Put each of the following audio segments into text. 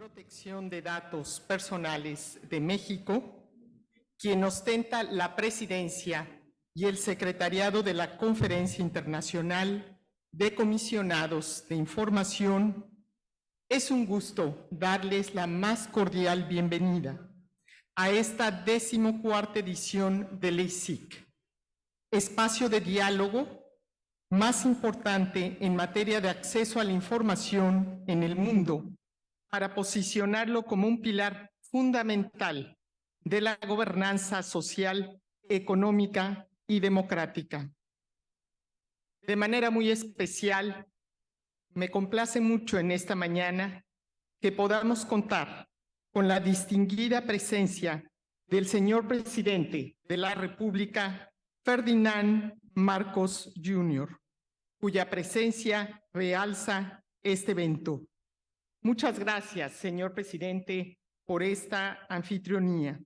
Protección de Datos Personales de México, quien ostenta la presidencia y el secretariado de la Conferencia Internacional de Comisionados de Información, es un gusto darles la más cordial bienvenida a esta 14ª edición del EICIC, espacio de diálogo más importante en materia de acceso a la información en el mundo, para posicionarlo como un pilar fundamental de la gobernanza social, económica y democrática. De manera muy especial, me complace mucho en esta mañana que podamos contar con la distinguida presencia del señor presidente de la República, Ferdinand Marcos Jr., cuya presencia realza este evento. Muchas gracias, señor presidente, por esta anfitrionía.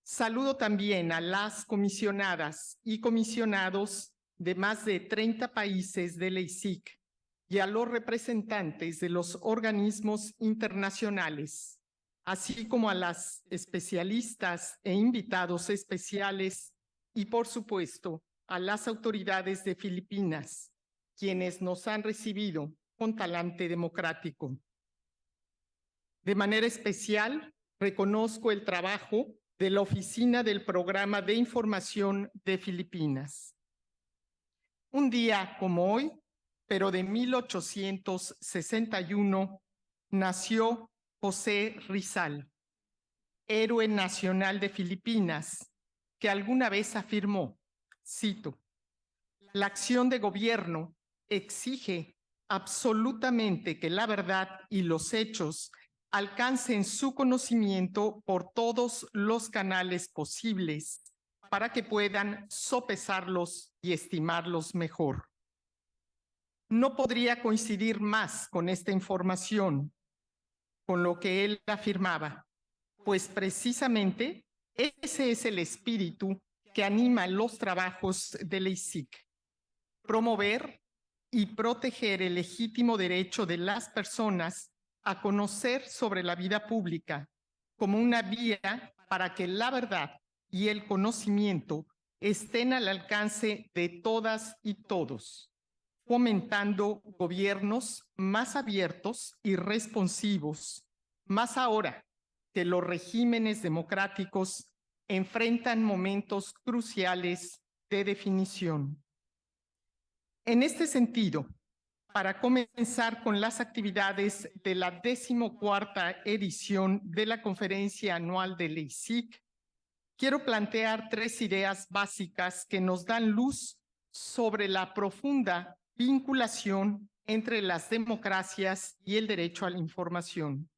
Saludo también a las comisionadas y comisionados de más de 30 países del EICIC y a los representantes de los organismos internacionales, así como a las especialistas e invitados especiales y, por supuesto, a las autoridades de Filipinas, quienes nos han recibido con talante democrático. De manera especial, reconozco el trabajo de la Oficina del Programa de Información de Filipinas. Un día como hoy, pero de 1861, nació José Rizal, héroe nacional de Filipinas, que alguna vez afirmó, cito, «La acción de gobierno exige absolutamente que la verdad y los hechos alcancen su conocimiento por todos los canales posibles para que puedan sopesarlos y estimarlos mejor». No podría coincidir más con esta información, con lo que él afirmaba, pues precisamente ese es el espíritu que anima los trabajos del EICIC: promover y proteger el legítimo derecho de las personas a conocer sobre la vida pública como una vía para que la verdad y el conocimiento estén al alcance de todas y todos, fomentando gobiernos más abiertos y responsivos, más ahora que los regímenes democráticos enfrentan momentos cruciales de definición. En este sentido, para comenzar con las actividades de la 14ª edición de la Conferencia Anual del EICIC, quiero plantear 3 ideas básicas que nos dan luz sobre la profunda vinculación entre las democracias y el derecho a la información.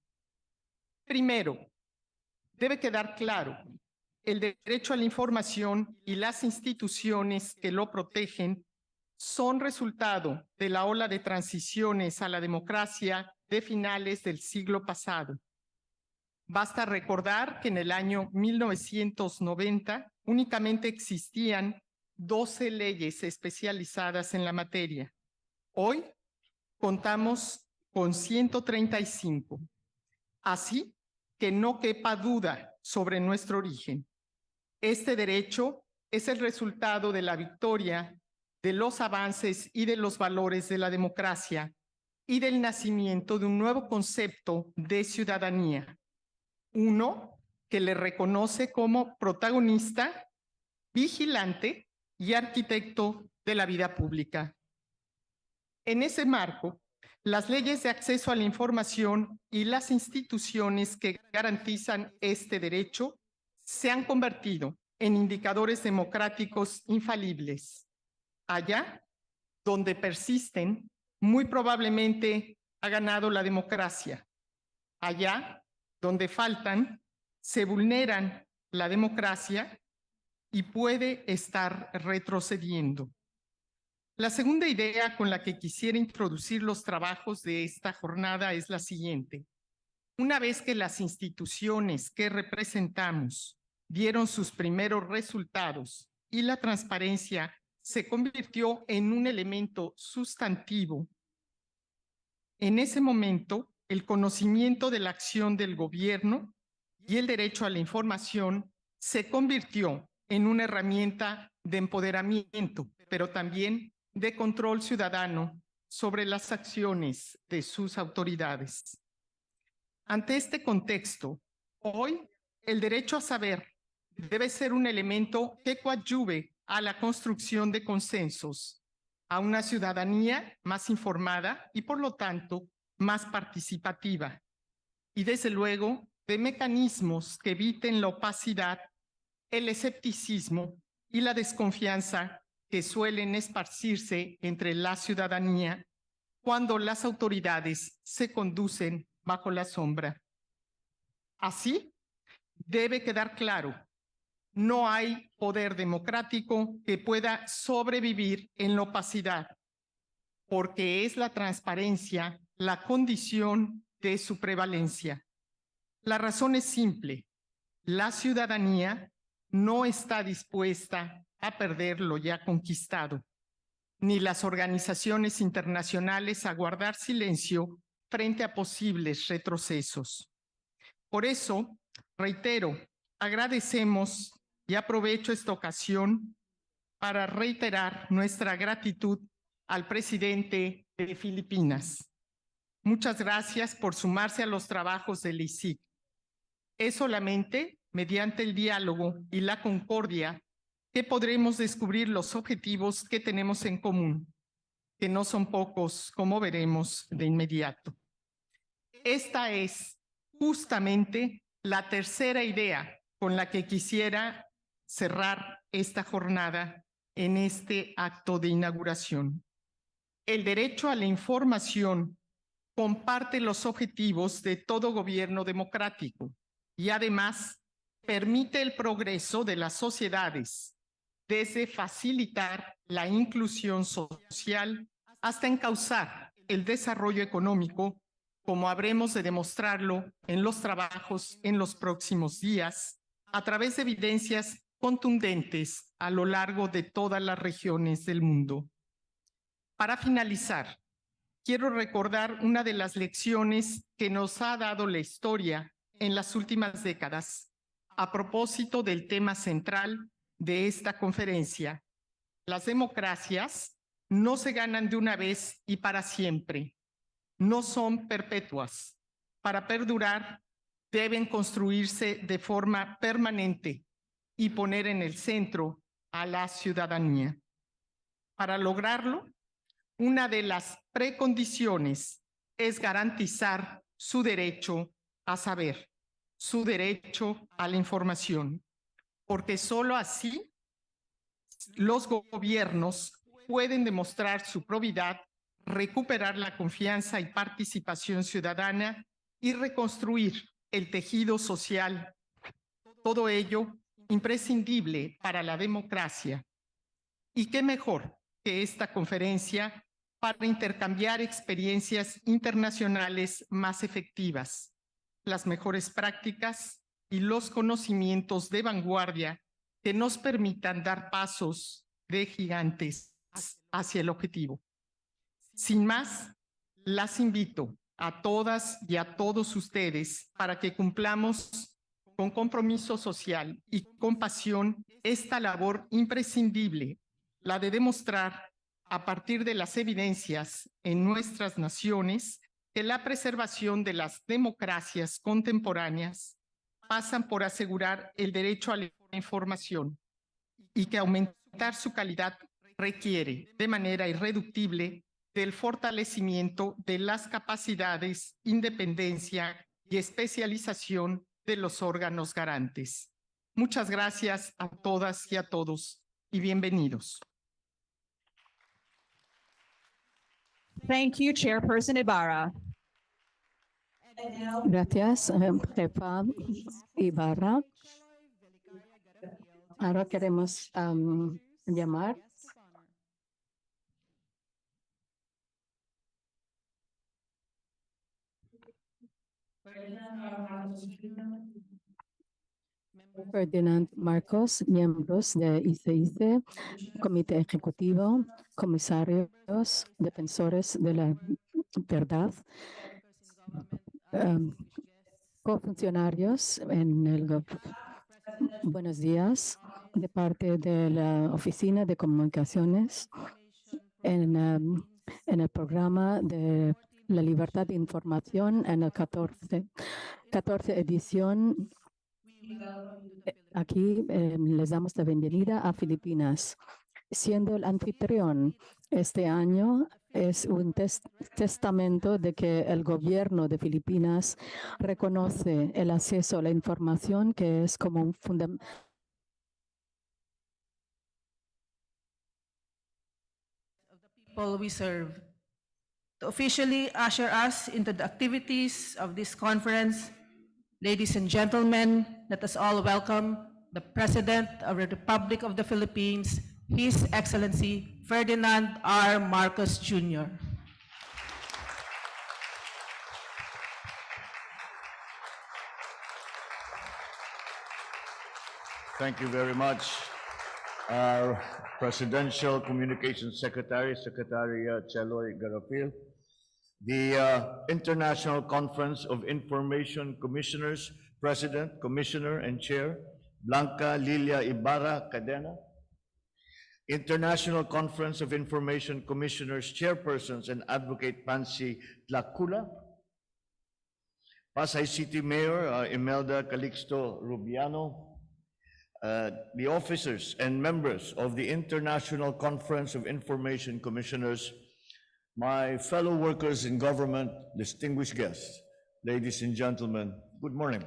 Primero, debe quedar claro, el derecho a la información y las instituciones que lo protegen son resultado de la ola de transiciones a la democracia de finales del siglo pasado. Basta recordar que en el año 1990 únicamente existían 12 leyes especializadas en la materia. Hoy contamos con 135. Así que no quepa duda sobre nuestro origen. Este derecho es el resultado de la victoria de los avances y de los valores de la democracia y del nacimiento de un nuevo concepto de ciudadanía. Uno que le reconoce como protagonista, vigilante y arquitecto de la vida pública. En ese marco, las leyes de acceso a la información y las instituciones que garantizan este derecho se han convertido en indicadores democráticos infalibles. Allá donde persisten, muy probablemente ha ganado la democracia. Allá donde faltan, se vulneran la democracia y puede estar retrocediendo. La segunda idea con la que quisiera introducir los trabajos de esta jornada es la siguiente. Una vez que las instituciones que representamos dieron sus primeros resultados y la transparencia se convirtió en un elemento sustantivo, en ese momento el conocimiento de la acción del gobierno y el derecho a la información se convirtió en una herramienta de empoderamiento, pero también de control ciudadano sobre las acciones de sus autoridades. Ante este contexto, hoy el derecho a saber debe ser un elemento que coadyuve a la construcción de consensos, a una ciudadanía más informada y, por lo tanto, más participativa, y desde luego de mecanismos que eviten la opacidad, el escepticismo y la desconfianza que suelen esparcirse entre la ciudadanía cuando las autoridades se conducen bajo la sombra. Así, debe quedar claro, no hay poder democrático que pueda sobrevivir en la opacidad, porque es la transparencia la condición de su prevalencia. La razón es simple: la ciudadanía no está dispuesta a perder lo ya conquistado, ni las organizaciones internacionales a guardar silencio frente a posibles retrocesos. Por eso, reitero, agradecemos y aprovecho esta ocasión para reiterar nuestra gratitud al presidente de Filipinas. Muchas gracias por sumarse a los trabajos del ICIC. Es solamente mediante el diálogo y la concordia que podremos descubrir los objetivos que tenemos en común, que no son pocos, como veremos de inmediato. Esta es justamente la tercera idea con la que quisiera cerrar esta jornada en este acto de inauguración. El derecho a la información comparte los objetivos de todo gobierno democrático y además permite el progreso de las sociedades, desde facilitar la inclusión social hasta encauzar el desarrollo económico, como habremos de demostrarlo en los trabajos en los próximos días, a través de evidencias contundentes a lo largo de todas las regiones del mundo. Para finalizar, quiero recordar una de las lecciones que nos ha dado la historia en las últimas décadas, a propósito del tema central de esta conferencia. Las democracias no se ganan de una vez y para siempre, no son perpetuas. Para perdurar, deben construirse de forma permanente y poner en el centro a la ciudadanía. Para lograrlo, una de las precondiciones es garantizar su derecho a saber, su derecho a la información, porque solo así los gobiernos pueden demostrar su probidad, recuperar la confianza y participación ciudadana y reconstruir el tejido social. Todo ello imprescindible para la democracia. ¿Y qué mejor que esta conferencia para intercambiar experiencias internacionales más efectivas, las mejores prácticas y los conocimientos de vanguardia que nos permitan dar pasos de gigantes hacia el objetivo? Sin más, las invito a todas y a todos ustedes para que cumplamos con compromiso social y compasión esta labor imprescindible, la de demostrar a partir de las evidencias en nuestras naciones que la preservación de las democracias contemporáneas pasan por asegurar el derecho a la información y que aumentar su calidad requiere de manera irreductible del fortalecimiento de las capacidades, independencia y especialización de los órganos garantes. Muchas gracias a todas y a todos y bienvenidos. Thank you, Chairperson Ibarra. Gracias, jefa Ibarra. Ahora queremos llamar Ferdinand Marcos, miembros de ICIC, Comité Ejecutivo, comisarios, defensores de la verdad, cofuncionarios en el buenos días de parte de la Oficina de Comunicaciones en el programa de la libertad de información en el 14 edición. Aquí les damos la bienvenida a Filipinas. Siendo el anfitrión este año, es un testamento de que el gobierno de Filipinas reconoce el acceso a la información, que es como un fundamento people we serve. To officially usher us into the activities of this conference, ladies and gentlemen, let us all welcome the President of the Republic of the Philippines, His Excellency Ferdinand R. Marcos Jr. Thank you very much, our Presidential Communications Secretary, Secretary Cheloy Garapil, the International Conference of Information Commissioners, President, Commissioner, and Chair, Blanca Lilia Ibarra Cadena, International Conference of Information Commissioners, Chairpersons, and Advocate Pansy Tlacula, Pasay City Mayor Imelda Calixto Rubiano, the officers and members of the International Conference of Information Commissioners, my fellow workers in government, distinguished guests, ladies and gentlemen, good morning.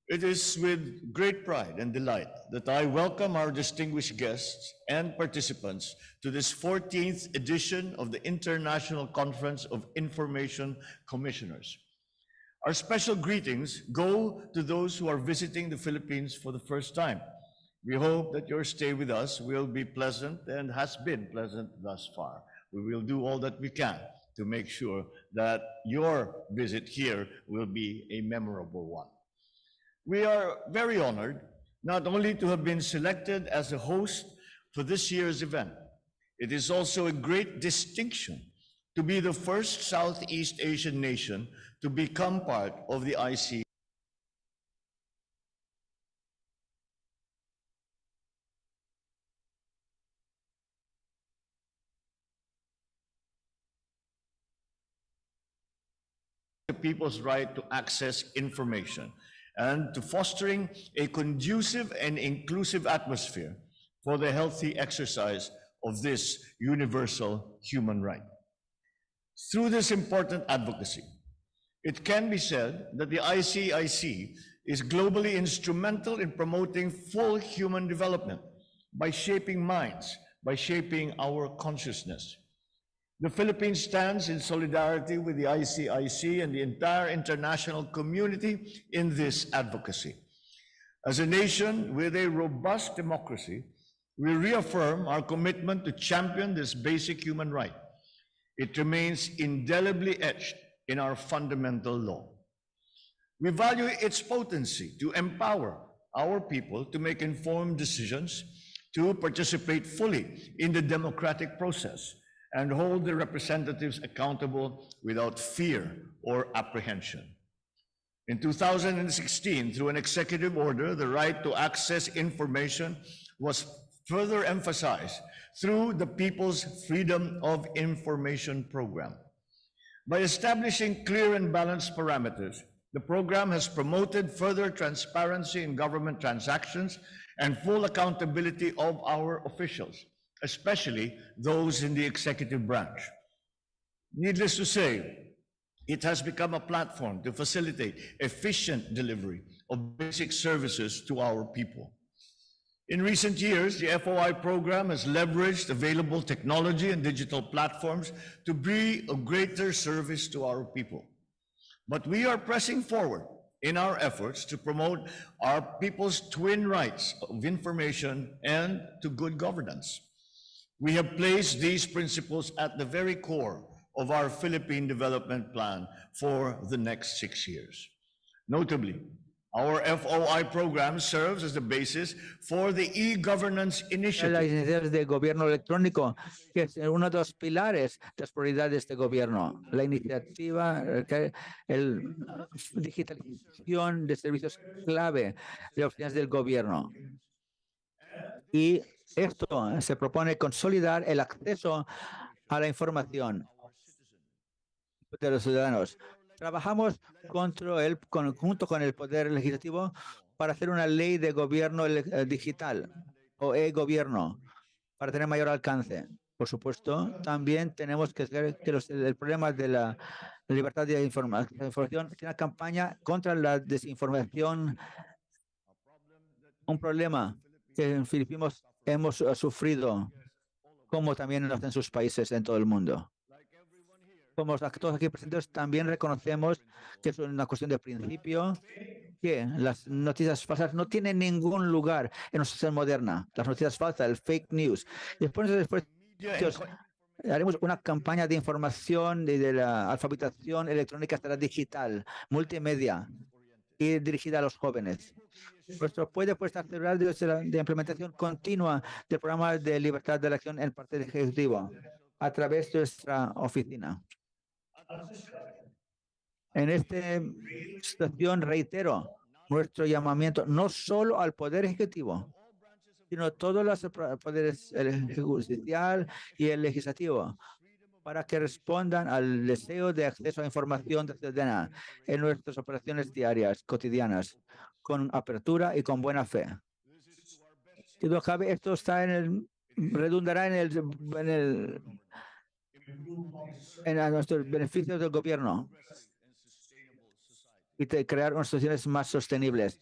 It is with great pride and delight that I welcome our distinguished guests and participants to this 14th edition of the International Conference of Information Commissioners. Our special greetings go to those who are visiting the Philippines for the first time. We hope that your stay with us will be pleasant and has been pleasant thus far. We will do all that we can to make sure that your visit here will be a memorable one. We are very honored not only to have been selected as a host for this year's event, it is also a great distinction to be the first Southeast Asian nation to become part of the IC. The people's right to access information and to fostering a conducive and inclusive atmosphere for the healthy exercise of this universal human right. Through this important advocacy, it can be said that the ICIC is globally instrumental in promoting full human development by shaping minds, by shaping our consciousness. The Philippines stands in solidarity with the ICIC and the entire international community in this advocacy. As a nation with a robust democracy, we reaffirm our commitment to champion this basic human right. It remains indelibly etched in our fundamental law. We value its potency to empower our people to make informed decisions, to participate fully in the democratic process, and hold the representatives accountable without fear or apprehension. In 2016, through an executive order, the right to access information was further emphasized through the People's Freedom of Information Program. By establishing clear and balanced parameters, the program has promoted further transparency in government transactions and full accountability of our officials, especially those in the executive branch. Needless to say, it has become a platform to facilitate efficient delivery of basic services to our people. In recent years, the FOI program has leveraged available technology and digital platforms to be of greater service to our people. But we are pressing forward in our efforts to promote our people's twin rights of information and to good governance. We have placed these principles at the very core of our Philippine Development Plan for the next 6 years. Notably, Our FOI program serves as the basis for the e-governance Las initiative. iniciativas de gobierno electrónico, que es uno de los pilares de las prioridades de este gobierno. La iniciativa, digitalización de servicios clave de oficinas del gobierno. Y esto se propone consolidar el acceso a la información de los ciudadanos. Trabajamos junto con el Poder Legislativo para hacer una ley de gobierno digital o e-gobierno para tener mayor alcance. Por supuesto, también tenemos que hacer que el problema de la libertad de información tiene una campaña contra la desinformación, un problema que en Filipinas hemos sufrido, como también en sus países en todo el mundo. Como todos aquí presentes, también reconocemos que es una cuestión de principio, que las noticias falsas no tienen ningún lugar en nuestra sociedad moderna. Las noticias falsas, el fake news. Después haremos una campaña de información de la alfabetización electrónica hasta la digital, multimedia y dirigida a los jóvenes. Nuestro puede estar celebrar de implementación continua del programa de libertad de elección en parte del Ejecutivo a través de nuestra oficina. En esta situación reitero nuestro llamamiento no solo al Poder Ejecutivo, sino a todos los poderes, el judicial y el legislativo, para que respondan al deseo de acceso a información ciudadana en nuestras operaciones diarias, cotidianas, con apertura y con buena fe. Si no cabe, esto está redundará en nuestros beneficios del gobierno y de crear unas sociedades más sostenibles.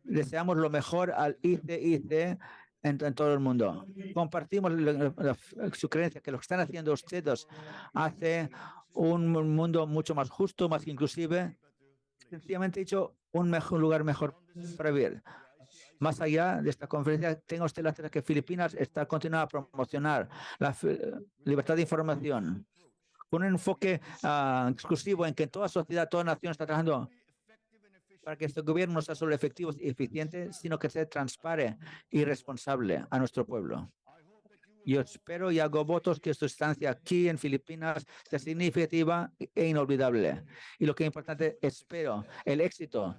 Deseamos lo mejor al ICIC en todo el mundo. Compartimos su creencia que lo que están haciendo ustedes hace un mundo mucho más justo, más inclusive, sencillamente dicho, un lugar mejor para vivir. Más allá de esta conferencia, tengo usted la certeza que Filipinas está continuando a promocionar la libertad de información con un enfoque exclusivo en que toda sociedad, toda nación está trabajando para que este gobierno no sea solo efectivo y eficiente, sino que sea transparente y responsable a nuestro pueblo. Yo espero y hago votos que su estancia aquí en Filipinas sea significativa e inolvidable. Y lo que es importante, espero el éxito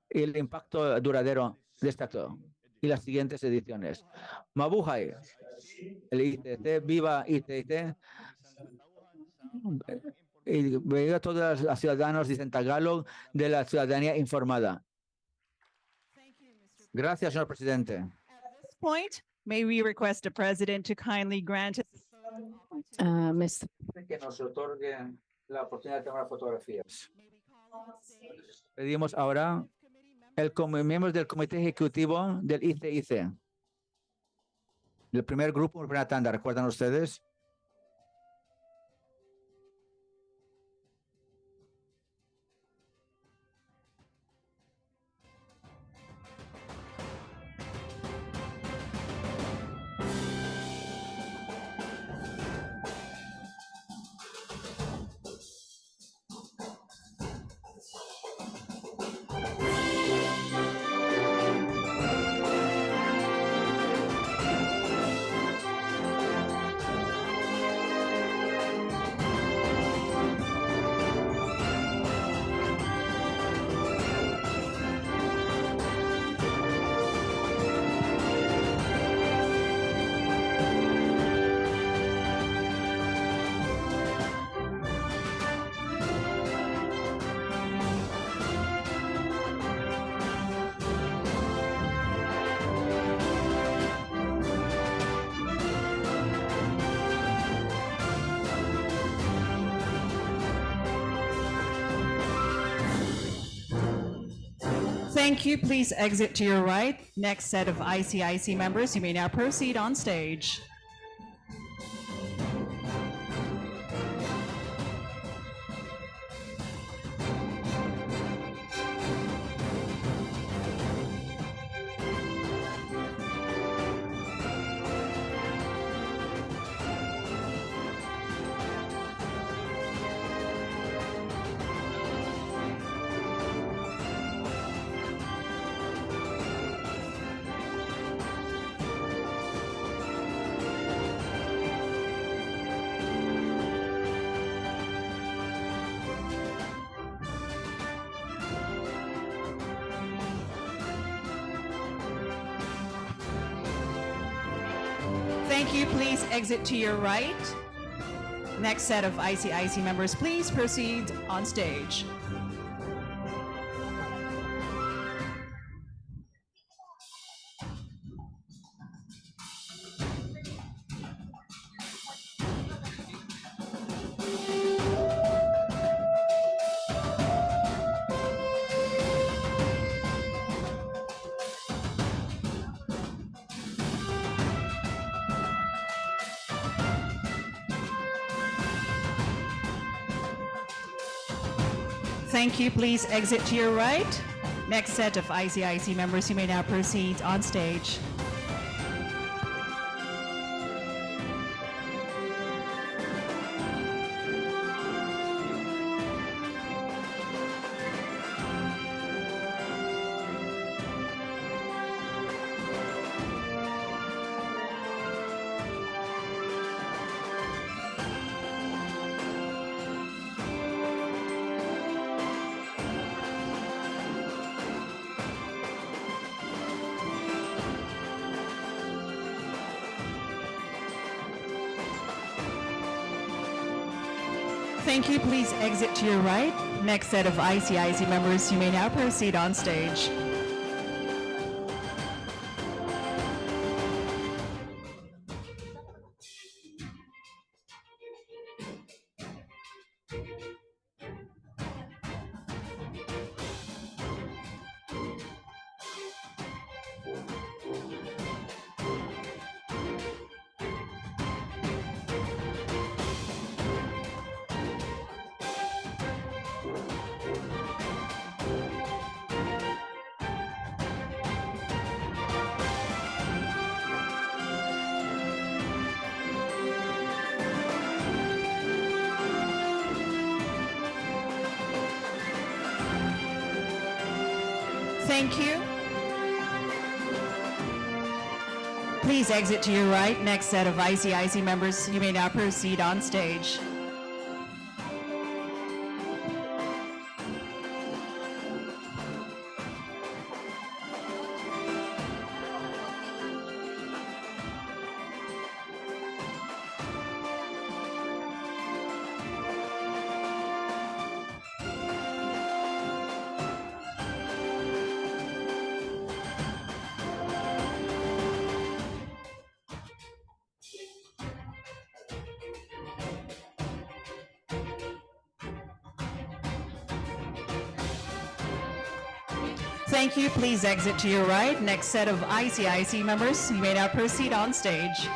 y el impacto duradero de este acto y las siguientes ediciones. Mabuhay, el ICC, viva ICC. Y viva todos los ciudadanos de Tagalog de la ciudadanía informada. Gracias, señor presidente. At this point, may we request the president to kindly grant Mr. Que nos otorgue la oportunidad de tomar fotografías. Pedimos ahora miembros del comité ejecutivo del ICIC. El primer grupo, primera tanda, ¿recuerdan ustedes? Thank you. Please exit to your right. Next set of ICIC members, you may now proceed on stage. Thank you. Please exit to your right. Next set of ICIC members, please proceed on stage. Thank you. Please exit to your right. Next set of ICIC members, you may now proceed on stage. Thank you. Please exit to your right. Next set of ICIC members, you may now proceed on stage. Thank you. Please exit to your right. Next set of ICIC members, you may now proceed on stage. Thank you. Please exit to your right. Next set of ICIC members, you may now proceed on stage.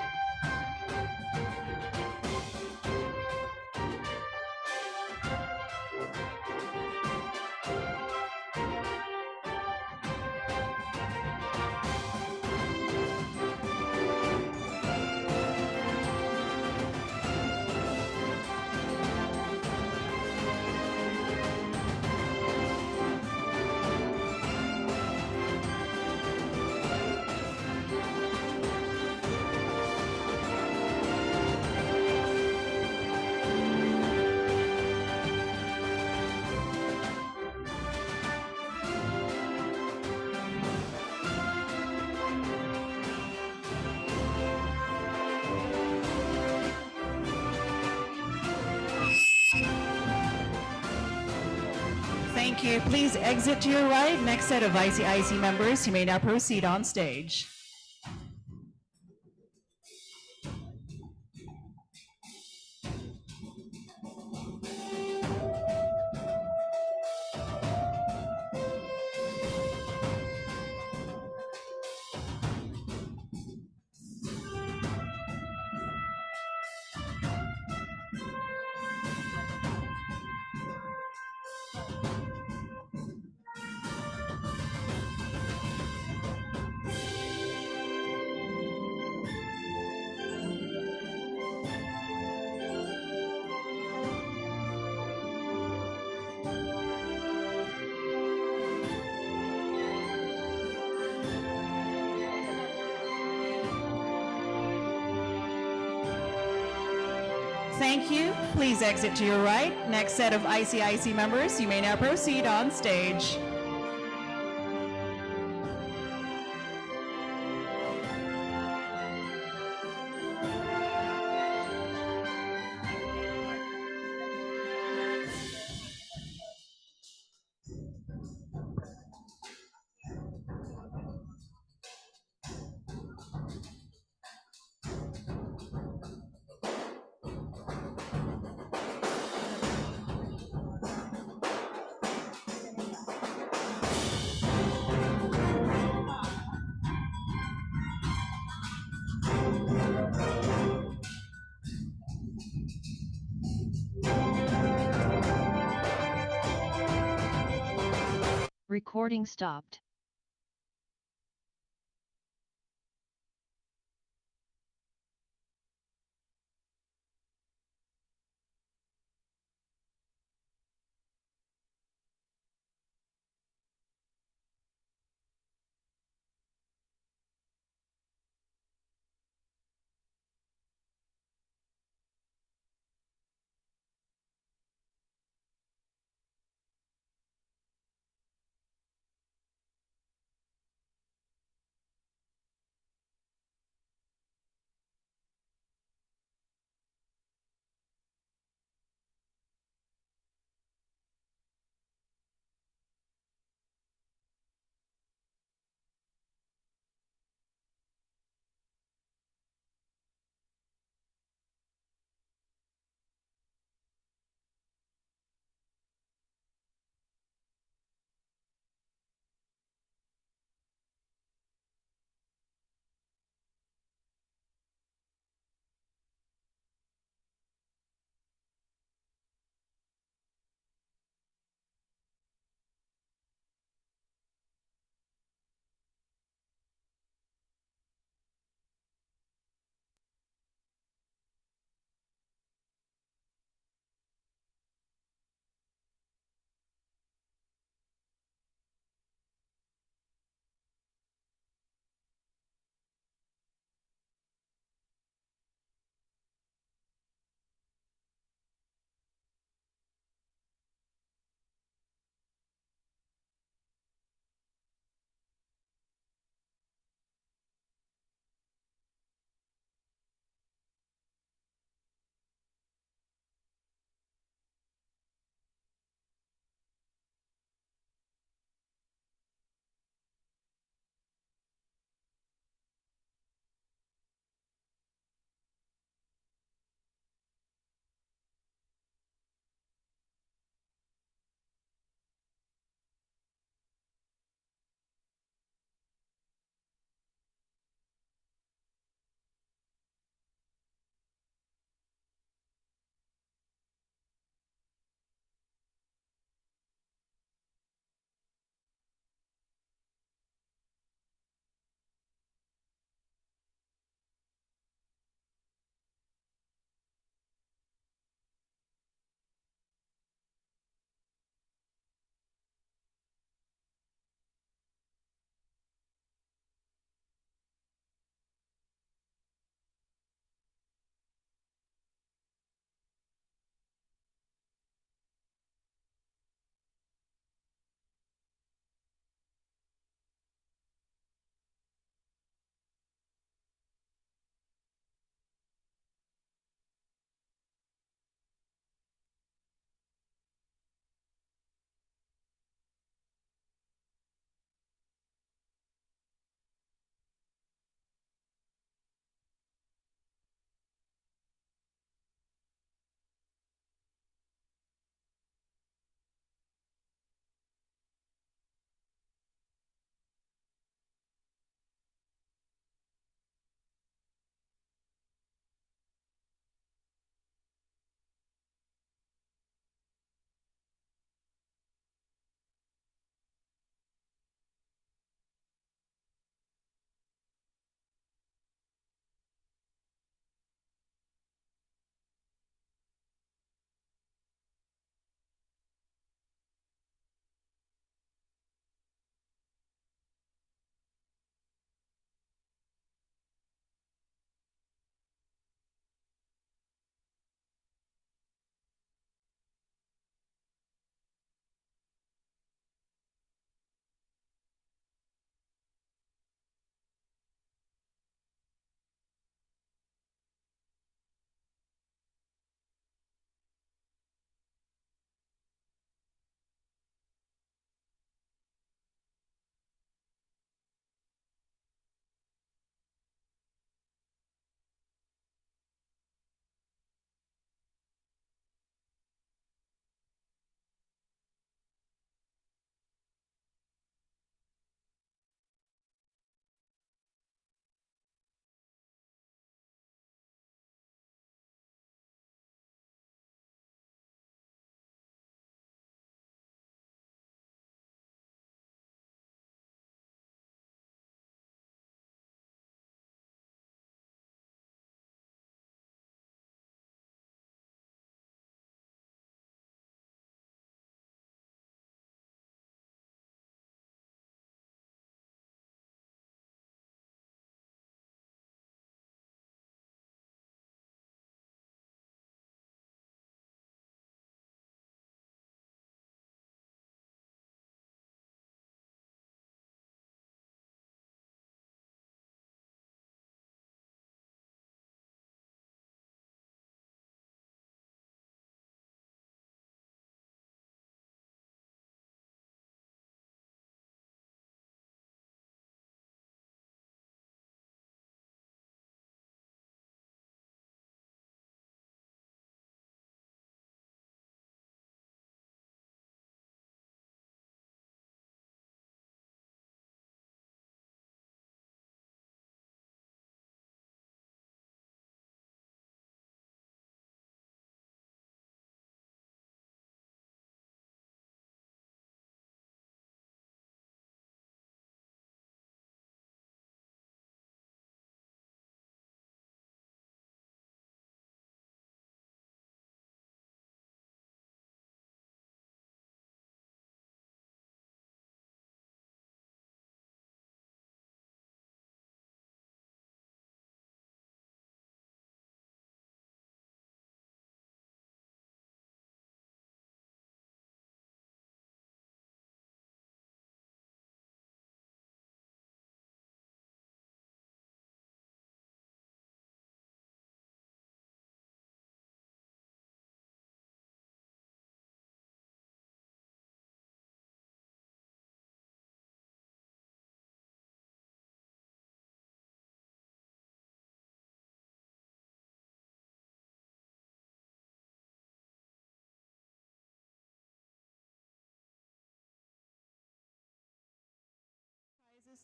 Thank you. Please exit to your right. Next set of ICIC members, you may now proceed on stage. Thank you. Please exit to your right. Next set of ICIC members, you may now proceed on stage. Recording stopped.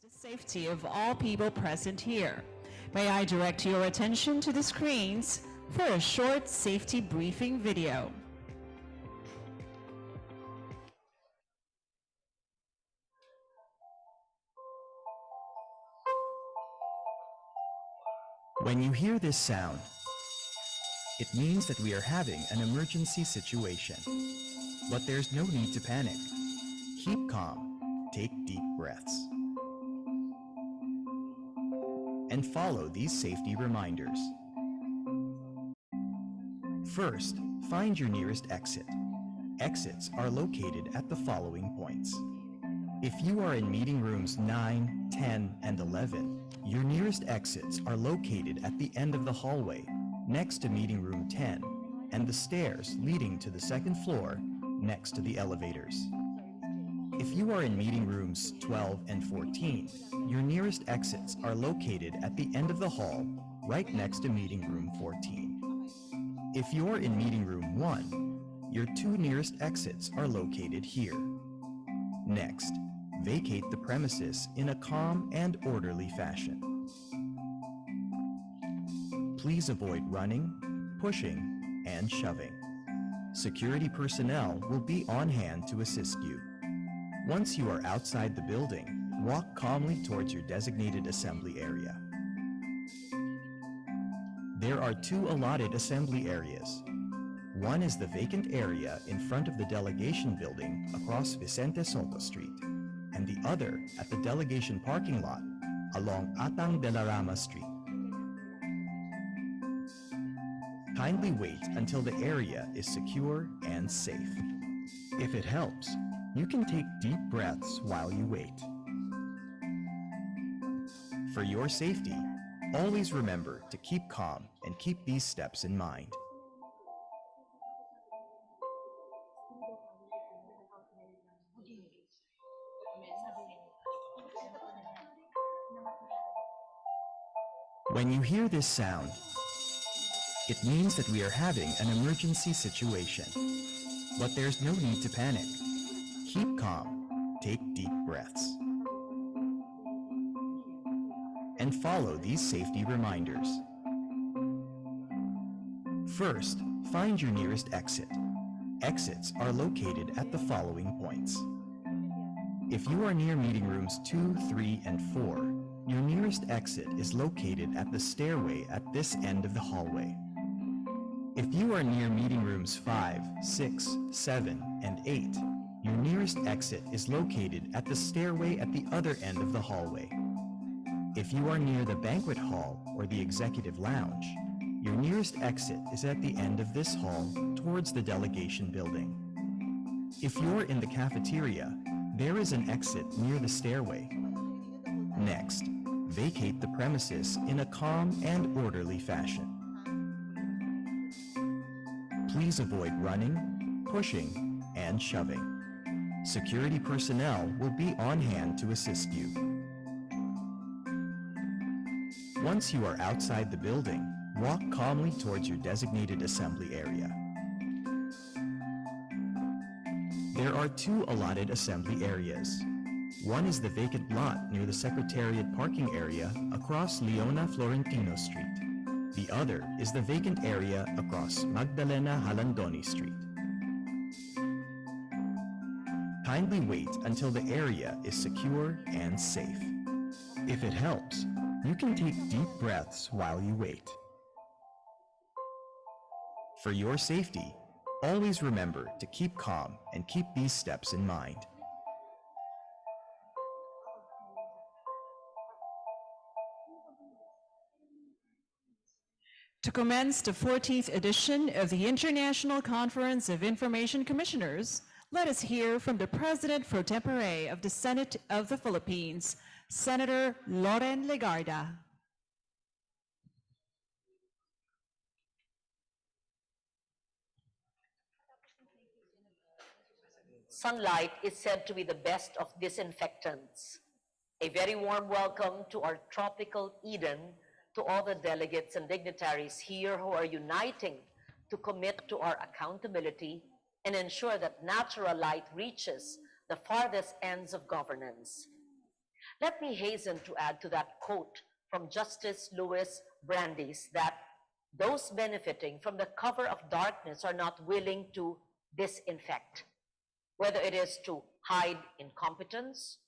the safety of all people present here. May I direct your attention to the screens for a short safety briefing video. When you hear this sound, it means that we are having an emergency situation. But there's no need to panic. Keep calm, take deep breaths, and follow these safety reminders. First, find your nearest exit. Exits are located at the following points. If you are in meeting rooms 9, 10, and 11, your nearest exits are located at the end of the hallway, next to meeting room 10, and the stairs leading to the second floor, next to the elevators. If you are in meeting rooms 12 and 14, your nearest exits are located at the end of the hall, right next to meeting room 14. If you're in meeting room 1, your two nearest exits are located here. Next, vacate the premises in a calm and orderly fashion. Please avoid running, pushing, and shoving. Security personnel will be on hand to assist you. Once you are outside the building, walk calmly towards your designated assembly area. There are two allotted assembly areas. One is the vacant area in front of the delegation building across Vicente Soto Street, and the other at the delegation parking lot along Atang de la Rama Street. Kindly wait until the area is secure and safe. If it helps, you can take deep breaths while you wait. For your safety, always remember to keep calm and keep these steps in mind. When you hear this sound, it means that we are having an emergency situation. But there's no need to panic. Keep calm, take deep breaths, and follow these safety reminders. First, find your nearest exit. Exits are located at the following points. If you are near meeting rooms 2, 3, and 4, your nearest exit is located at the stairway at this end of the hallway. If you are near meeting rooms 5, 6, 7, and 8, your nearest exit is located at the stairway at the other end of the hallway. If you are near the banquet hall or the executive lounge, your nearest exit is at the end of this hall towards the delegation building. If you're in the cafeteria, there is an exit near the stairway. Next, vacate the premises in a calm and orderly fashion. Please avoid running, pushing, and shoving. Security personnel will be on hand to assist you. Once you are outside the building, walk calmly towards your designated assembly area. There are two allotted assembly areas. One is the vacant lot near the Secretariat parking area across Leona Florentino Street. The other is the vacant area across Magdalena Halandoni Street. Kindly wait until the area is secure and safe. If it helps, you can take deep breaths while you wait. For your safety, always remember to keep calm and keep these steps in mind. To commence the 14th edition of the International Conference of Information Commissioners, let us hear from the President pro tempore of the Senate of the Philippines, Senator Loren Legarda. Sunlight is said to be the best of disinfectants. A very warm welcome to our tropical Eden, to all the delegates and dignitaries here who are uniting to commit to our accountability and ensure that natural light reaches the farthest ends of governance. Let me hasten to add to that quote from Justice Louis Brandeis that those benefiting from the cover of darkness are not willing to disinfect, whether it is to hide incompetence,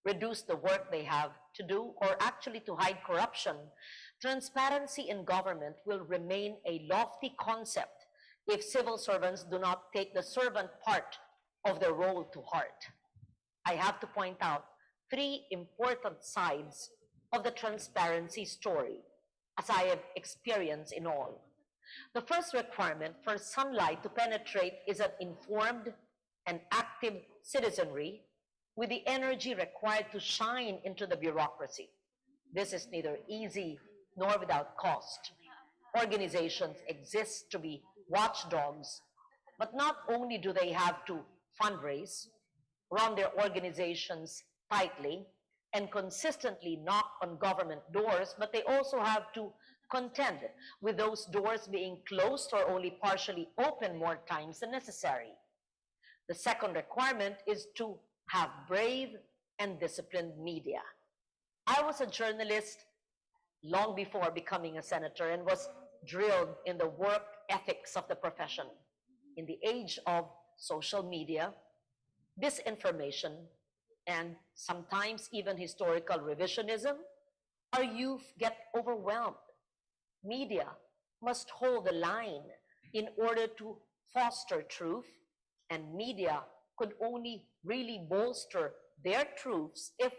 reduce the work they have to do, or actually to hide corruption. Transparency in government will remain a lofty concept if civil servants do not take the servant part of their role to heart. I have to point out three important sides of the transparency story, as I have experienced in all. The first requirement for sunlight to penetrate is an informed and active citizenry with the energy required to shine into the bureaucracy. This is neither easy nor without cost. Organizations exist to be watchdogs, but not only do they have to fundraise, run their organizations tightly, and consistently knock on government doors, but they also have to contend with those doors being closed or only partially open more times than necessary. The second requirement is to have brave and disciplined media. I was a journalist long before becoming a senator and was drilled in the work ethics of the profession. In the age of social media, disinformation, and sometimes even historical revisionism, our youth get overwhelmed. Media must hold the line in order to foster truth, and media could only really bolster their truths if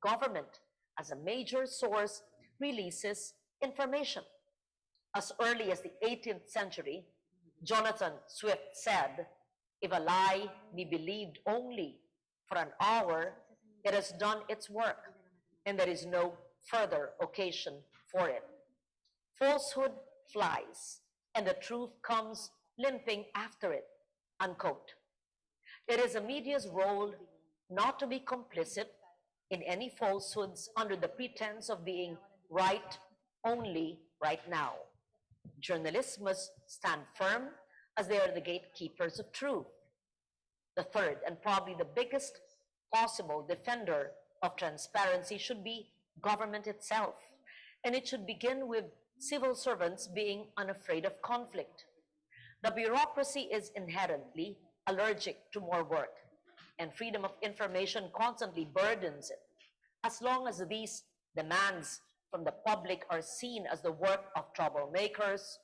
government, as a major source, releases information. As early as the 18th century, Jonathan Swift said, "If a lie be believed only for an hour, it has done its work, and there is no further occasion for it. Falsehood flies, and the truth comes limping after it," unquote. It is the media's role not to be complicit in any falsehoods under the pretense of being right only right now. Journalists must stand firm as they are the gatekeepers of truth. The third, and probably the biggest possible defender of transparency, should be government itself. And it should begin with civil servants being unafraid of conflict. The bureaucracy is inherently allergic to more work, and freedom of information constantly burdens it. As long as these demands from the public are seen as the work of troublemakers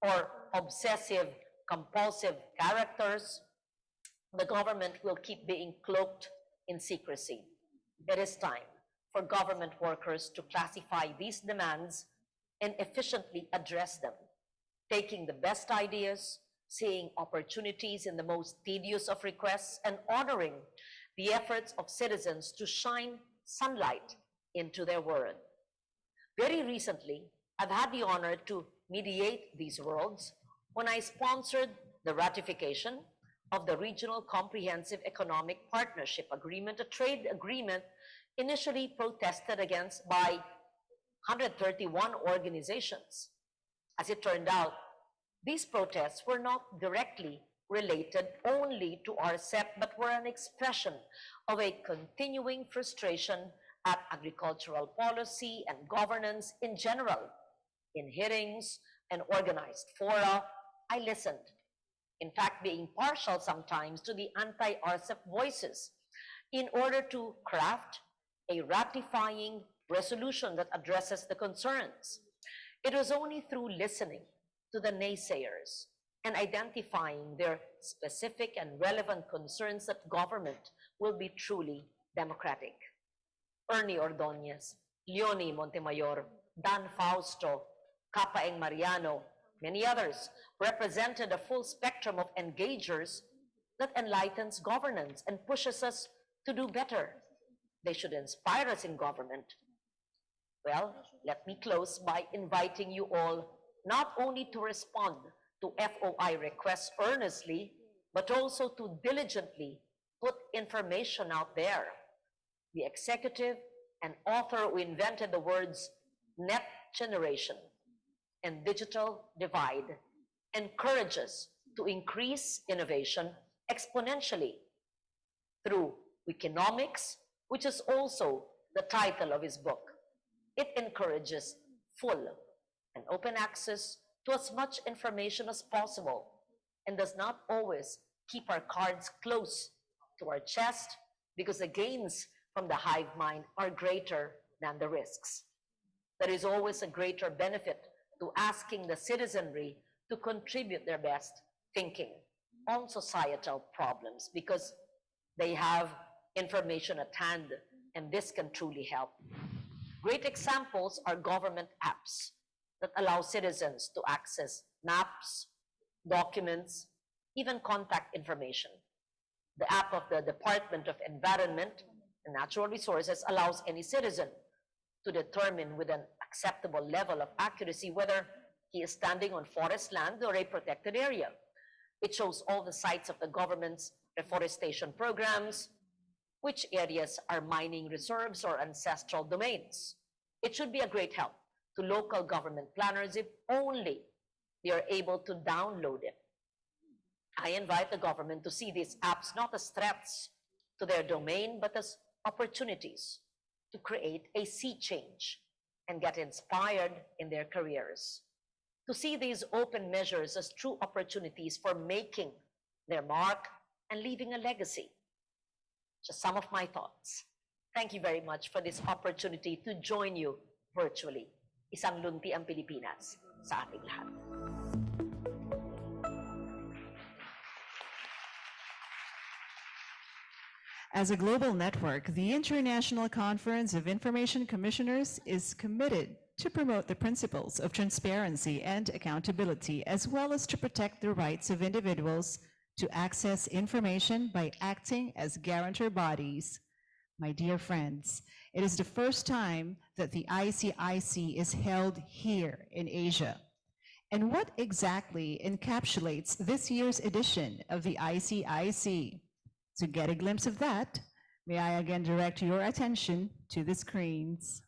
or obsessive, compulsive characters, the government will keep being cloaked in secrecy. It is time for government workers to classify these demands and efficiently address them, taking the best ideas, seeing opportunities in the most tedious of requests, and honoring the efforts of citizens to shine sunlight into their world. Very recently, I've had the honor to mediate these worlds when I sponsored the ratification of the Regional Comprehensive Economic Partnership Agreement, a trade agreement initially protested against by 131 organizations. As it turned out, these protests were not directly related only to RCEP, but were an expression of a continuing frustration at agricultural policy and governance in general. In hearings and organized fora, I listened, in fact being partial sometimes to the anti-RCEP voices, in order to craft a ratifying resolution that addresses the concerns. It was only through listening to the naysayers and identifying their specific and relevant concerns that government will be truly democratic. Ernie Ordonez, Leonie Montemayor, Dan Fausto, Capaeng Mariano, many others represented a full spectrum of engagers that enlightens governance and pushes us to do better. They should inspire us in government. Well, let me close by inviting you all not only to respond to FOI requests earnestly, but also to diligently put information out there. The executive and author who invented the words net generation and digital divide encourages to increase innovation exponentially through Wikinomics, which is also the title of his book. It encourages full and open access to as much information as possible and does not always keep our cards close to our chest because the gains from the hive mind are greater than the risks. There is always a greater benefit to asking the citizenry to contribute their best thinking on societal problems because they have information at hand, and this can truly help. Great examples are government apps that allow citizens to access maps, documents, even contact information. The app of the Department of Environment and Natural Resources allows any citizen to determine with an acceptable level of accuracy whether he is standing on forest land or a protected area. It shows all the sites of the government's reforestation programs, which areas are mining reserves or ancestral domains. It should be a great help to local government planners if only they are able to download it. I invite the government to see these apps not as threats to their domain, but as opportunities to create a sea change and get inspired in their careers. To see these open measures as true opportunities for making their mark and leaving a legacy. Just some of my thoughts. Thank you very much for this opportunity to join you virtually. Isang lunti ang Pilipinas sa ating lahat. As a global network, the International Conference of Information Commissioners is committed to promote the principles of transparency and accountability, as well as to protect the rights of individuals to access information by acting as guarantor bodies. My dear friends, it is the first time that the ICIC is held here in Asia. And what exactly encapsulates this year's edition of the ICIC? To get a glimpse of that, may I again direct your attention to the screens.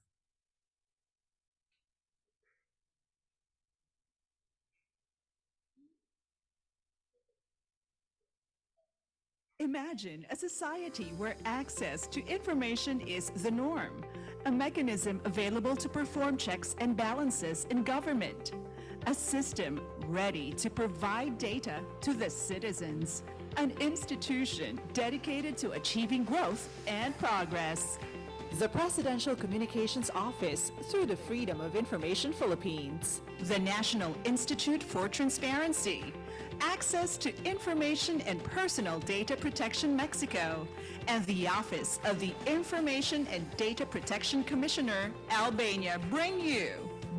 Imagine a society where access to information is the norm, a mechanism available to perform checks and balances in government, a system ready to provide data to the citizens, an institution dedicated to achieving growth and progress. The Presidential Communications Office through the Freedom of Information Philippines, the National Institute for Transparency, Access to Information and Personal Data Protection Mexico, and the Office of the Information and Data Protection Commissioner, Albania, bring you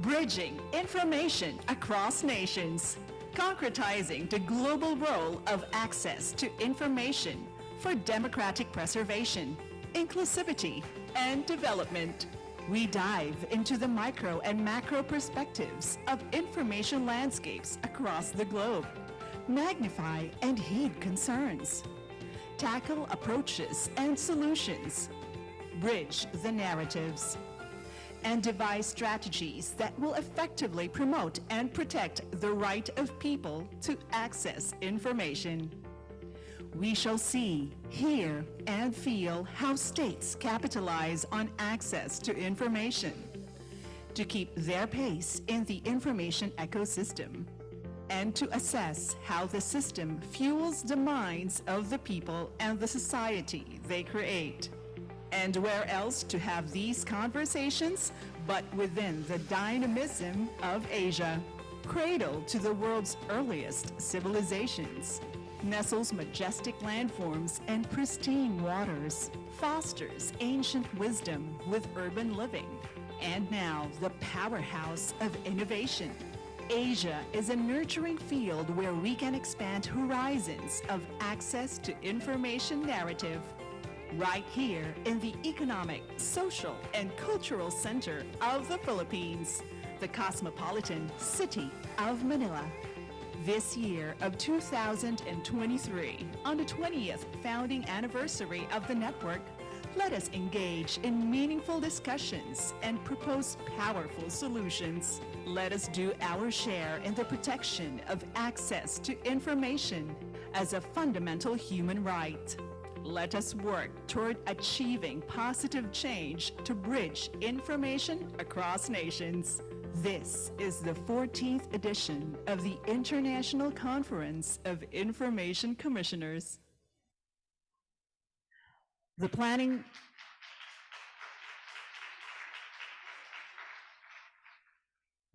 Bridging Information Across Nations, concretizing the global role of access to information for democratic preservation, inclusivity, and development. We dive into the micro and macro perspectives of information landscapes across the globe, magnify and heed concerns, tackle approaches and solutions, bridge the narratives, and devise strategies that will effectively promote and protect the right of people to access information. We shall see, hear, and feel how states capitalize on access to information to keep their pace in the information ecosystem, and to assess how the system fuels the minds of the people and the society they create. And where else to have these conversations but within the dynamism of Asia, cradle to the world's earliest civilizations, nestles majestic landforms and pristine waters, fosters ancient wisdom with urban living, and now the powerhouse of innovation. Asia is a nurturing field where we can expand horizons of access to information narrative. Right here in the economic, social, and cultural center of the Philippines, the cosmopolitan city of Manila. This year of 2023, on the 20th founding anniversary of the network, let us engage in meaningful discussions and propose powerful solutions. Let us do our share in the protection of access to information as a fundamental human right. let us work toward achieving positive change to bridge information across nations. This is the 14th edition of the International Conference of Information Commissioners. The planning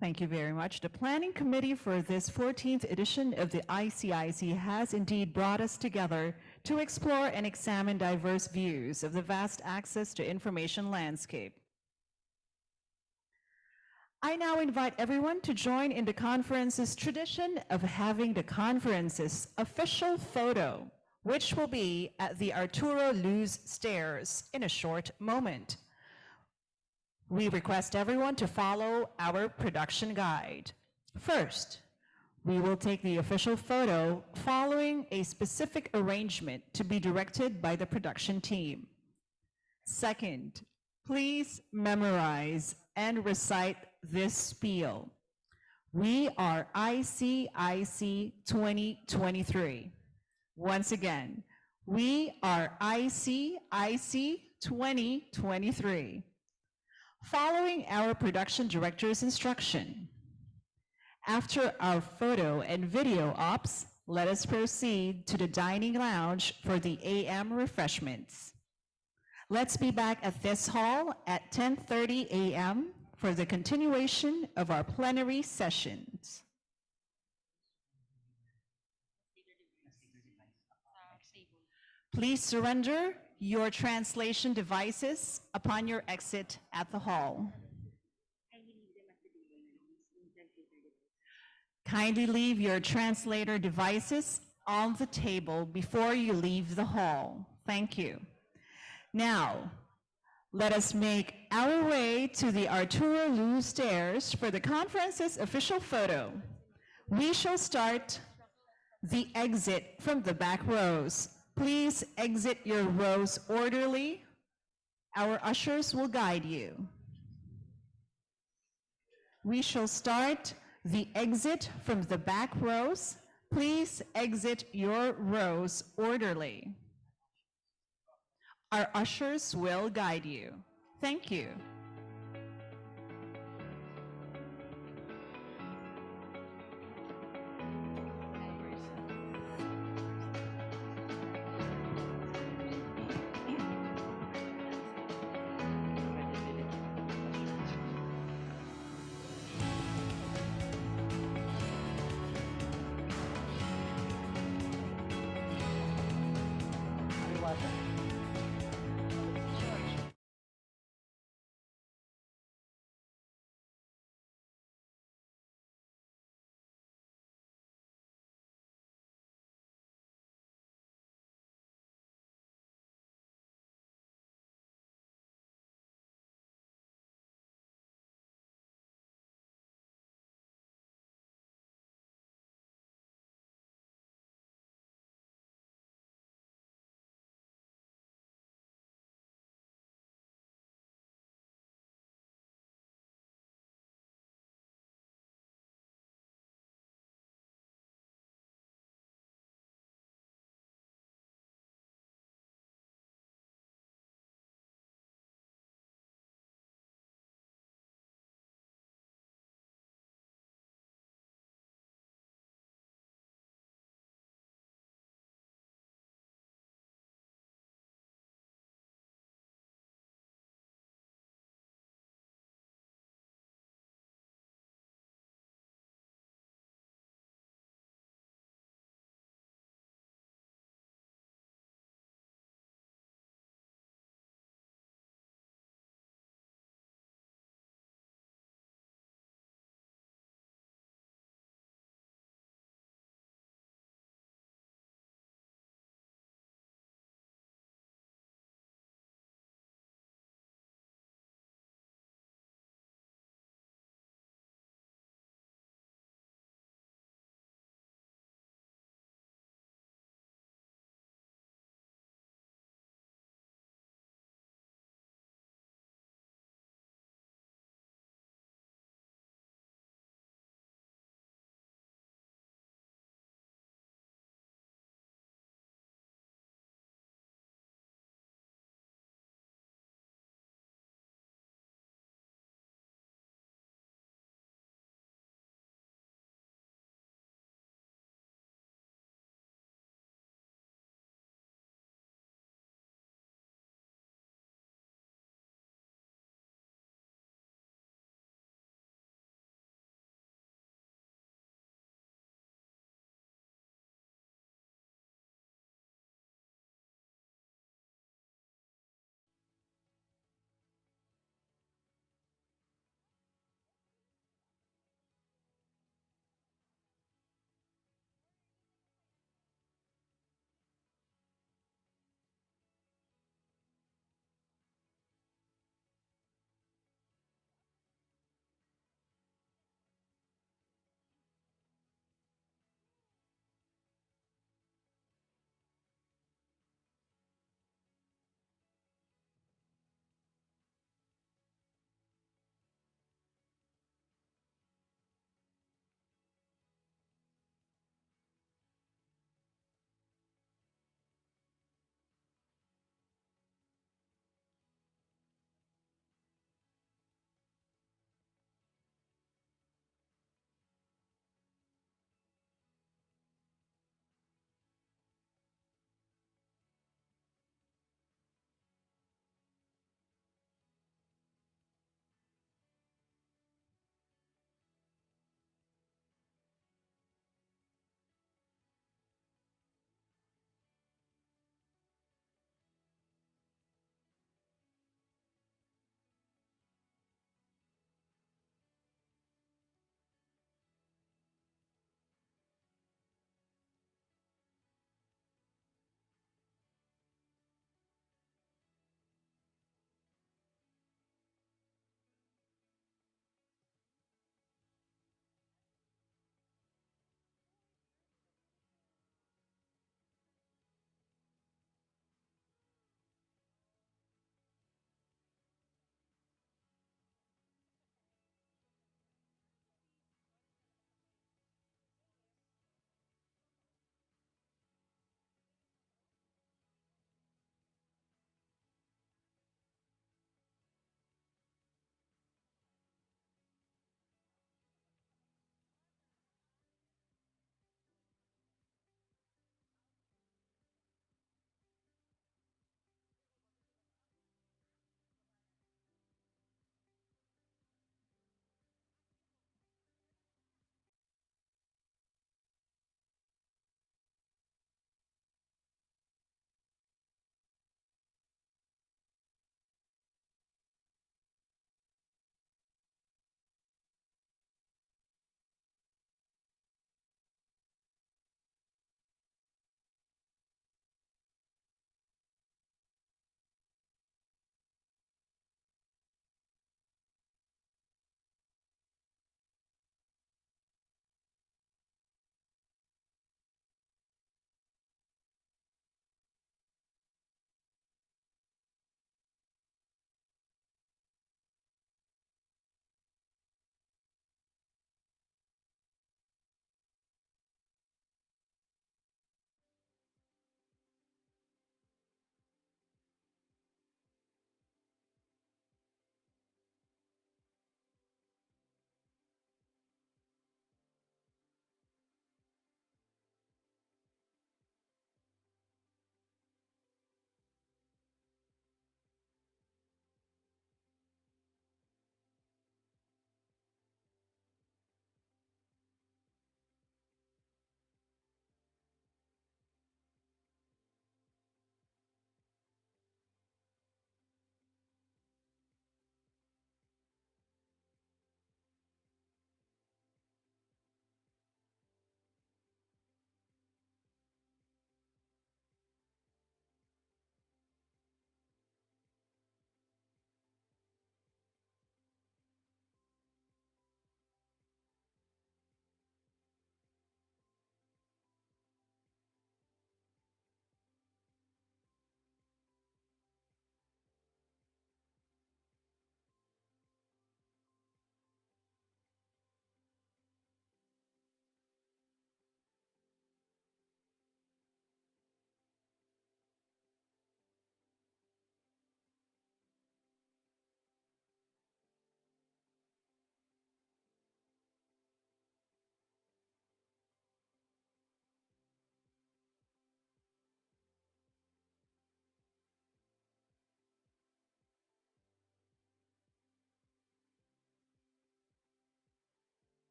Thank you very much. The Planning Committee for this 14th edition of the ICIC has indeed brought us together to explore and examine diverse views of the vast access to information landscape. I now invite everyone to join in the conference's tradition of having the conference's official photo, which will be at the Arturo Luz Stairs in a short moment. We request everyone to follow our production guide. First, we will take the official photo following a specific arrangement to be directed by the production team. Second, please memorize and recite this spiel. We are ICIC 2023. Once again, we are ICIC 2023. Following our production director's instruction, after our photo and video ops, let us proceed to the dining lounge for the AM refreshments. Let's be back at this hall at 10:30 a.m. for the continuation of our plenary sessions. Please surrender your translation devices upon your exit at the hall. Kindly leave your translator devices on the table before you leave the hall. Thank you. Now, let us make our way to the Arturo Luz Stairs for the conference's official photo. We shall start the exit from the back rows. Please exit your rows orderly. Our ushers will guide you. We shall start the exit from the back rows. Please exit your rows orderly. Our ushers will guide you. Thank you.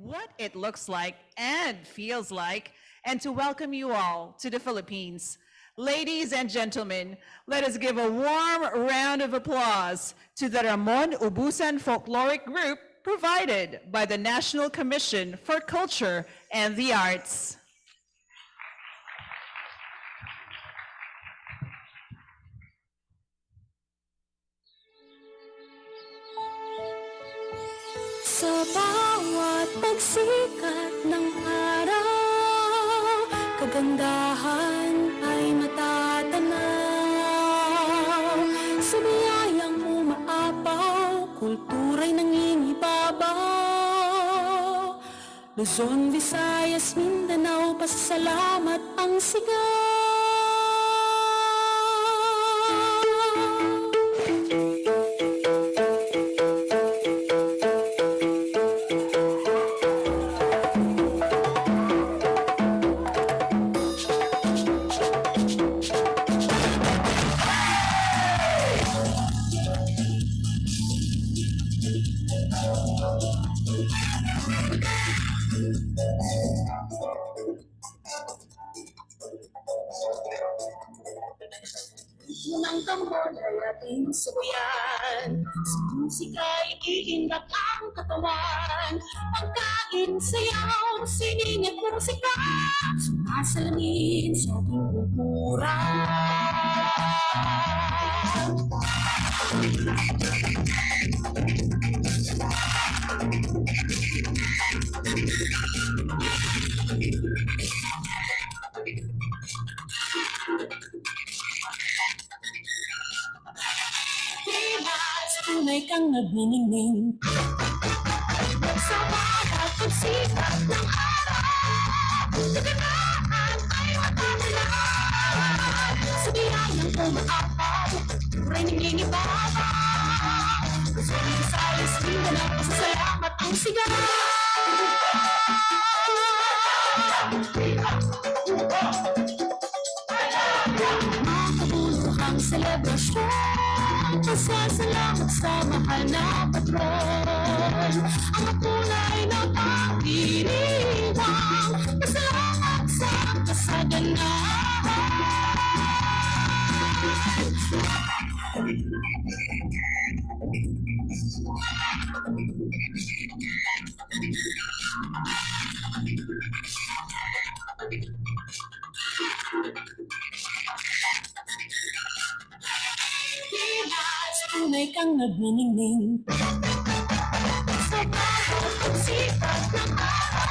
what it looks like and feels like, and to welcome you all to the Philippines. Ladies and gentlemen, let us give a warm round of applause to the Ramon Ubusan Folkloric Group provided by the National Commission for Culture and the Arts. Sa bawat pagsikat ng araw, kagandahan ay matatanaw. Sa biyayang umaapaw, kultura'y nangingibabaw. Luzon, Visayas, Mindanao, pasasalamat ang sigaw. Unang tambon ay ating suyan, sa musika'y iindak ang katawan. Pagkain, sayaw, sining at musika, sumasalangin sa ating kultura. Tunay kang nagniningning sa bawat pagsikat ng araw, kagandahan ay matatanaw. Sa biyayang umaapaw, turay nangingibabaw. Luzon, Visayas, Mindanao, pasasalamat ang sigaw. Makabuluhang selebrasyon, pasasalamat sa mahal na patron. Ang tunay na pagdiriwang, pasalamat sa kasaganahan. Tunay kang nagniningning sa bawat pagsikat ng araw,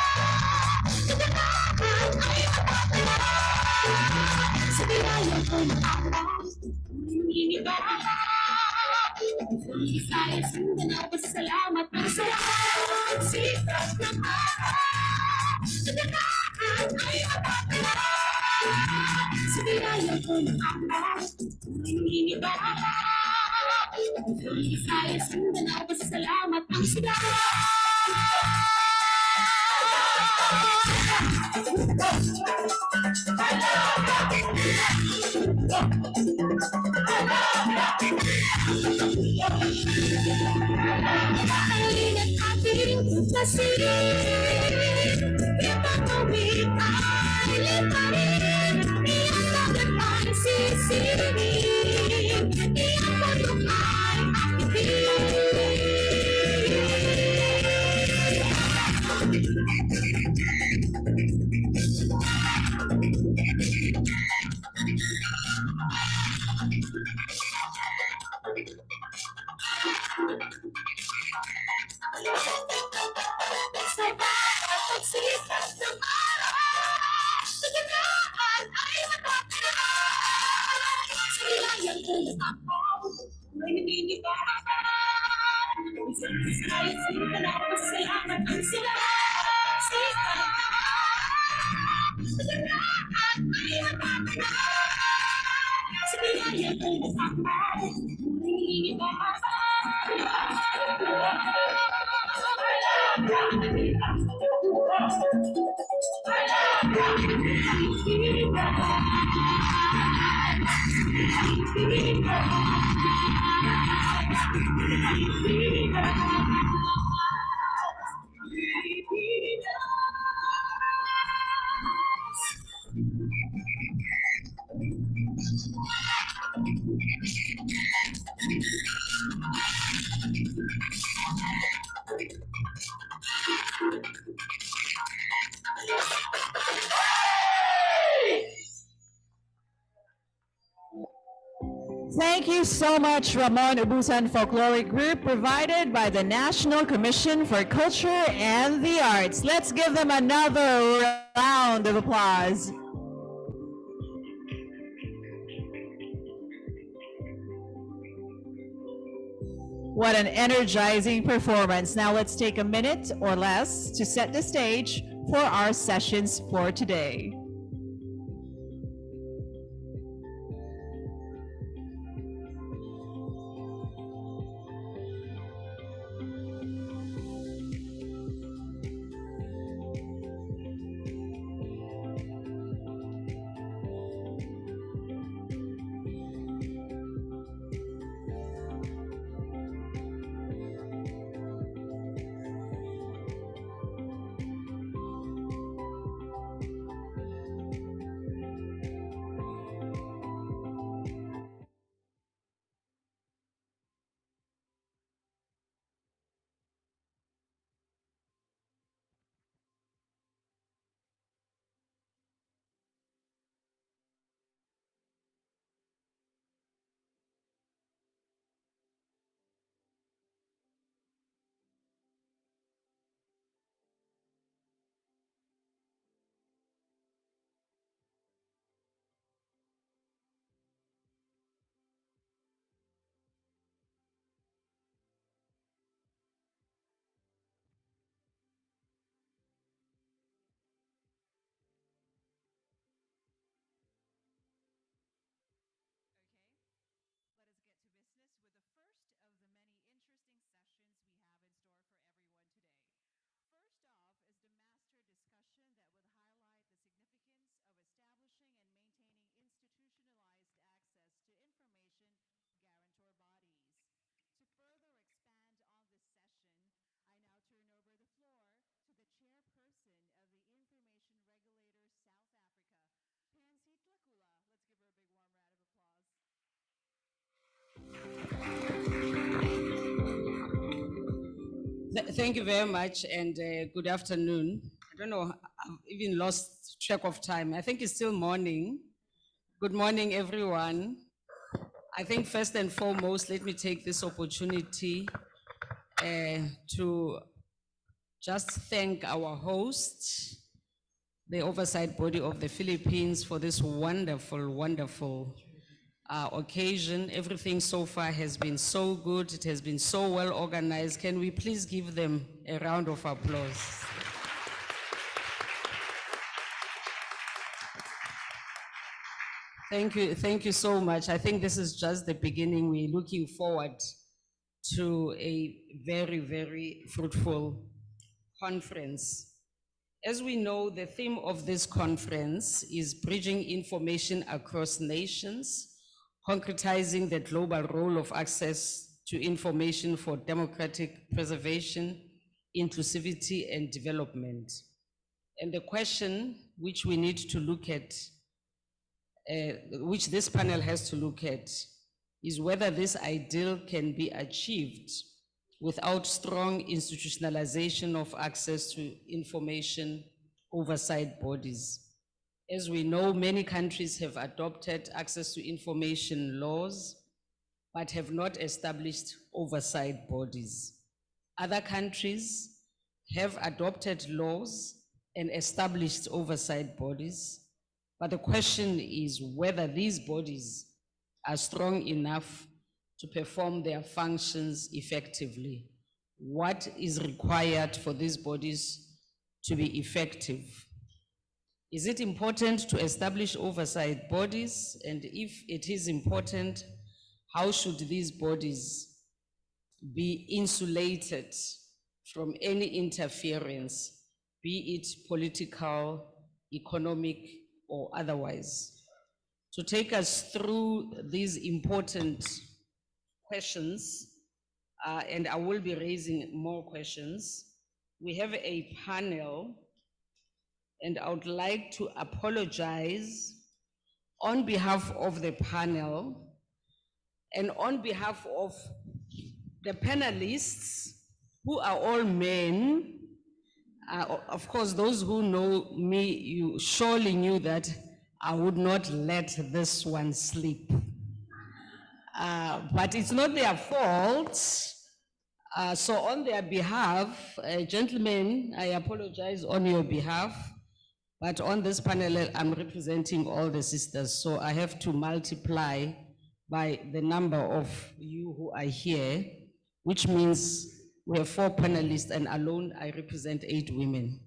kagandahan ay matatanaw. Sa biyayang umaapaw, nangingibabaw. Luzon, Visayas, Mindanao, pasasalamat ang sarap. Sikat ng araw, kagandahan ay matatanaw. Sa biyayang umaapaw, nangingibabaw. Luzon, Visayas, Mindanao, pasasalamat ang sigaw. Halina't ating tuklasin, ipatawid ay liparin, iyan dagat ay sisirin, iyan bundok ay akitin. Sa bawat pagsikat ng araw, kagandahan ay matatanaw. Sa biyayang umaapaw, turay nangingibabaw. Luzon, Visayas, Mindanao, pasasalamat ang sigaw. Sikat, kagandahan ay matatanaw. Sa biyayang umaapaw, turay nangingibabaw. Thank you so much, Ramon Ubusan Folkloric Group, provided by the National Commission for Culture and the Arts. Let's give them another round of applause. What an energizing performance. Now let's take a minute or less to set the stage for our sessions for today. Let us get to business with the first of the many interesting sessions we have in store for everyone today. First off is the master discussion that would highlight the significance of establishing and maintaining institutionalized access to information guarantor bodies. To further expand on this session, I now turn over the floor to the chairperson of the Information Regulator South Africa, Pansy Tlakula. Let's give her a big warm round of applause. Thank you very much, and good afternoon. I don't know, I've even lost track of time. I think it's still morning. Good morning, everyone. I think first and foremost, let me take this opportunity to just thank our host, the Oversight Body of the Philippines, for this wonderful, wonderful occasion. Everything so far has been so good. It has been so well organized. Can we please give them a round of applause? Thank you so much. I think this is just the beginning. We're looking forward to a very, very fruitful conference. As we know, the theme of this conference is bridging information across nations, concretizing the global role of access to information for democratic preservation, inclusivity, and development. And the question which we need to look at, which this panel has to look at, is whether this ideal can be achieved without strong institutionalization of access to information oversight bodies. As we know, many countries have adopted access to information laws, but have not established oversight bodies. Other countries have adopted laws and established oversight bodies, but the question is whether these bodies are strong enough to perform their functions effectively. What is required for these bodies to be effective? Is it important to establish oversight bodies? And if it is important, how should these bodies be insulated from any interference, be it political, economic, or otherwise? To take us through these important questions, and I will be raising more questions, we have a panel, and I would like to apologize on behalf of the panel and on behalf of the panelists, who are all men. Of course, those who know me, you surely knew that I would not let this one slip. But it's not their fault. So on their behalf, gentlemen, I apologize on your behalf, but on this panel, I'm representing all the sisters, so I have to multiply by the number of you who are here, which means we have 4 panelists, and alone I represent 8 women.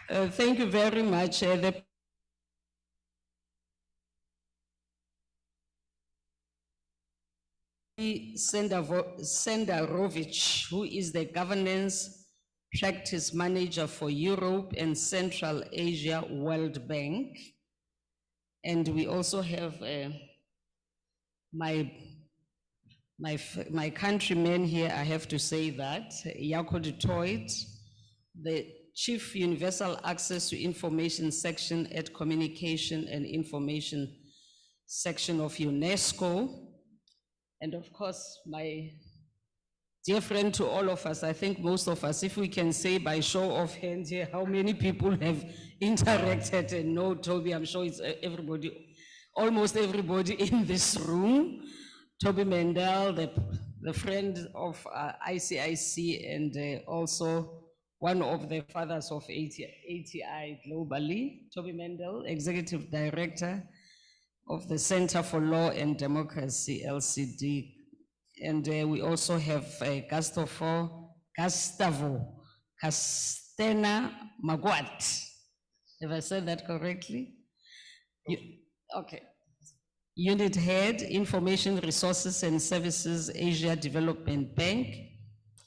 Thank you very much. Senderovich, who is the governance practice manager for Europe and Central Asia World Bank. And we also have my countryman here, I have to say that, Jaco de Toit, the Chief Universal Access to Information section at Communication and Information section of UNESCO. And of course, my dear friend to all of us, I think most of us, if we can say by show of hands here, how many people have interacted and know Toby, I'm sure it's everybody, almost everybody in this room. Toby Mendel, the friend of ICIC and also one of the fathers of ATI globally, Toby Mendel, Executive Director of the Center for Law and Democracy, LCD. And we also have Gustavo Castena Maguat. Have I said that correctly? Okay. Unit Head, Information Resources and Services, Asia Development Bank,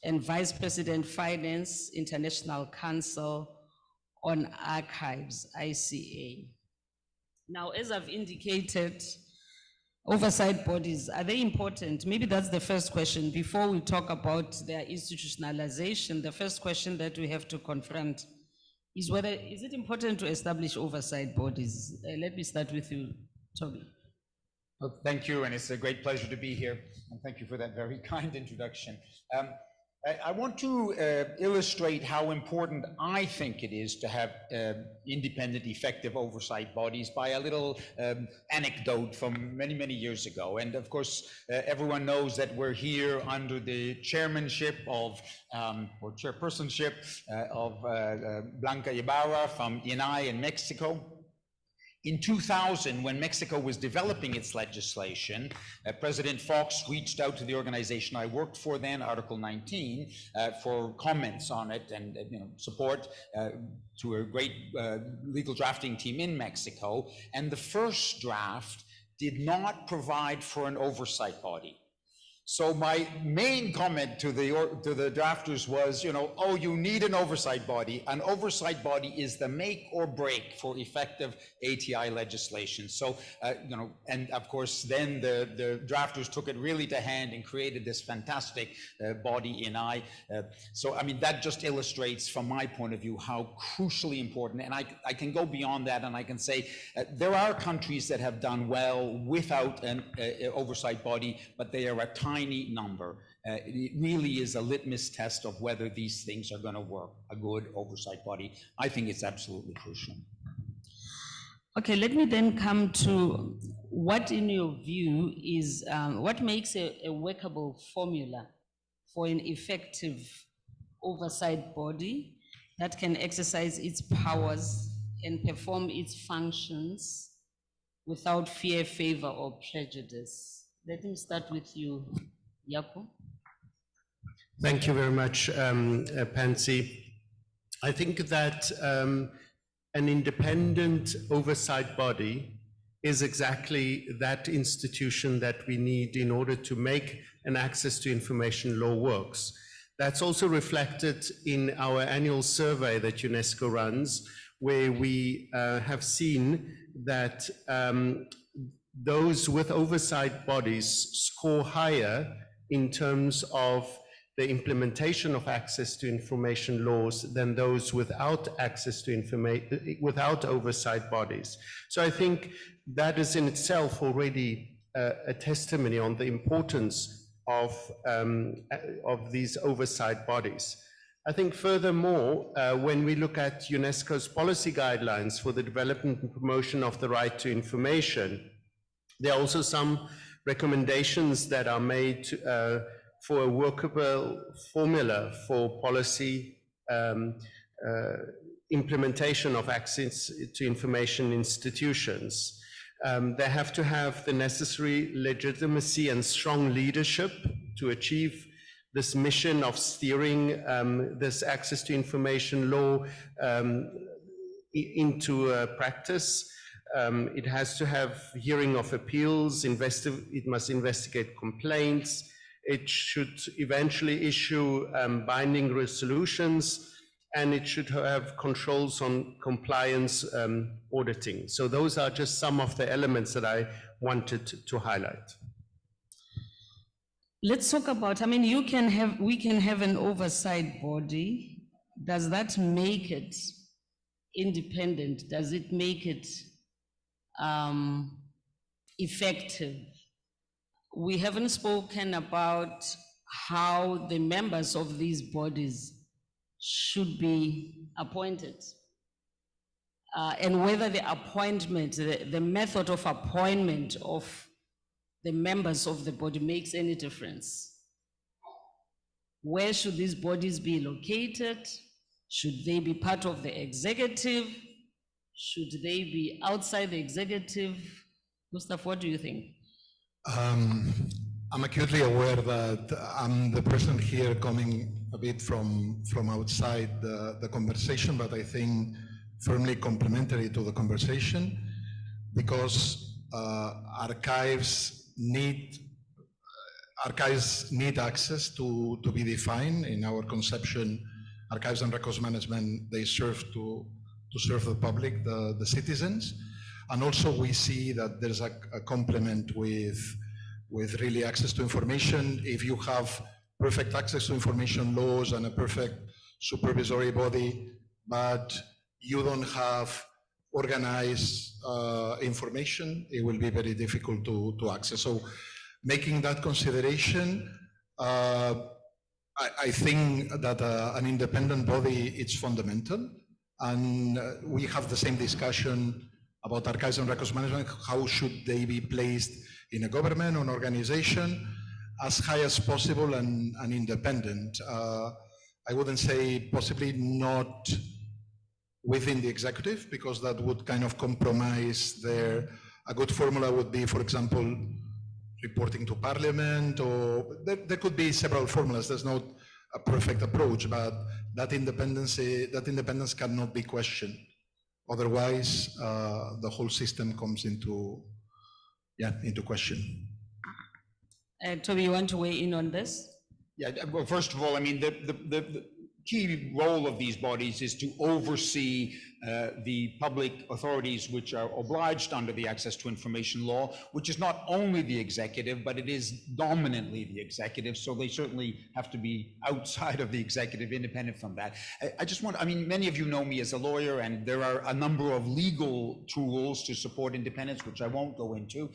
and Vice President Finance, International Council on Archives, ICA. Now, as I've indicated, oversight bodies, are they important? Maybe that's the first question. Before we talk about their institutionalization, the first question that we have to confront is whether, is it important to establish oversight bodies? Let me start with you, Toby. Well, thank you, and it's a great pleasure to be here, and thank you for that very kind introduction. I want to illustrate how important I think it is to have independent, effective oversight bodies by a little anecdote from many, many years ago. And of course, everyone knows that we're here under the chairmanship of, or chairpersonship of Blanca Ibarra from INAI in Mexico. In 2000, when Mexico was developing its legislation, President Fox reached out to the organization I worked for then, Article 19, for comments on it and support to a great legal drafting team in Mexico. And the first draft did not provide for an oversight body. So my main comment to the drafters was, oh, you need an oversight body. An oversight body is the make or break for effective ATI legislation. So, and of course, then the drafters took it really to hand and created this fantastic body in I. So, I mean, that just illustrates from my point of view how crucially important, and I can go beyond that and I can say there are countries that have done well without an oversight body, but they are a tiny number. It really is a litmus test of whether these things are going to work, a good oversight body. I think it's absolutely crucial. Okay, let me then come to what in your view is, what makes a workable formula for an effective oversight body that can exercise its powers and perform its functions without fear, favor, or prejudice? Let me start with you, Jaco. Thank you very much, Pansy. I think that an independent oversight body is exactly that institution that we need in order to make an access to information law works. That's also reflected in our annual survey that UNESCO runs, where we have seen that those with oversight bodies score higher in terms of the implementation of access to information laws than those without access to information, without oversight bodies. So I think that is in itself already a testimony on the importance of these oversight bodies. I think furthermore, when we look at UNESCO's policy guidelines for the development and promotion of the right to information, there are also some recommendations that are made for a workable formula for policy implementation of access to information institutions. They have to have the necessary legitimacy and strong leadership to achieve this mission of steering this access to information law into practice. It has to have hearing of appeals, it must investigate complaints, it should eventually issue binding resolutions, and it should have controls on compliance auditing. So those are just some of the elements that I wanted to highlight. Let's talk about, we can have an oversight body. Does that make it independent? Does it make it effective? We haven't spoken about how the members of these bodies should be appointed, and whether the appointment, the method of appointment of the members of the body makes any difference. Where should these bodies be located? Should they be part of the executive? Should they be outside the executive? Gustav, what do you think? I'm acutely aware that I'm the person here coming a bit from outside the conversation, but I think firmly complementary to the conversation, because archives need access to be defined. In our conception, archives and records management, they serve to serve the public, the citizens. And also we see that there's a complement with really access to information. If you have perfect access to information laws and a perfect supervisory body, but you don't have organized information, it will be very difficult to access. So making that consideration, I think that an independent body is fundamental. And we have the same discussion about archives and records management. How should they be placed in a government or an organization? As high as possible and independent. I wouldn't say possibly not within the executive, because that would kind of compromise a good formula would be, for example, reporting to parliament, or there could be several formulas. There's not a perfect approach, but that independence cannot be questioned. Otherwise, the whole system comes into question. Toby, you want to weigh in on this? Yeah, well, first of all, the key role of these bodies is to oversee the public authorities which are obliged under the Access to Information Law, which is not only the executive, but it is dominantly the executive, so they certainly have to be outside of the executive, independent from that. I just want, many of you know me as a lawyer, and there are a number of legal tools to support independence, which I won't go into,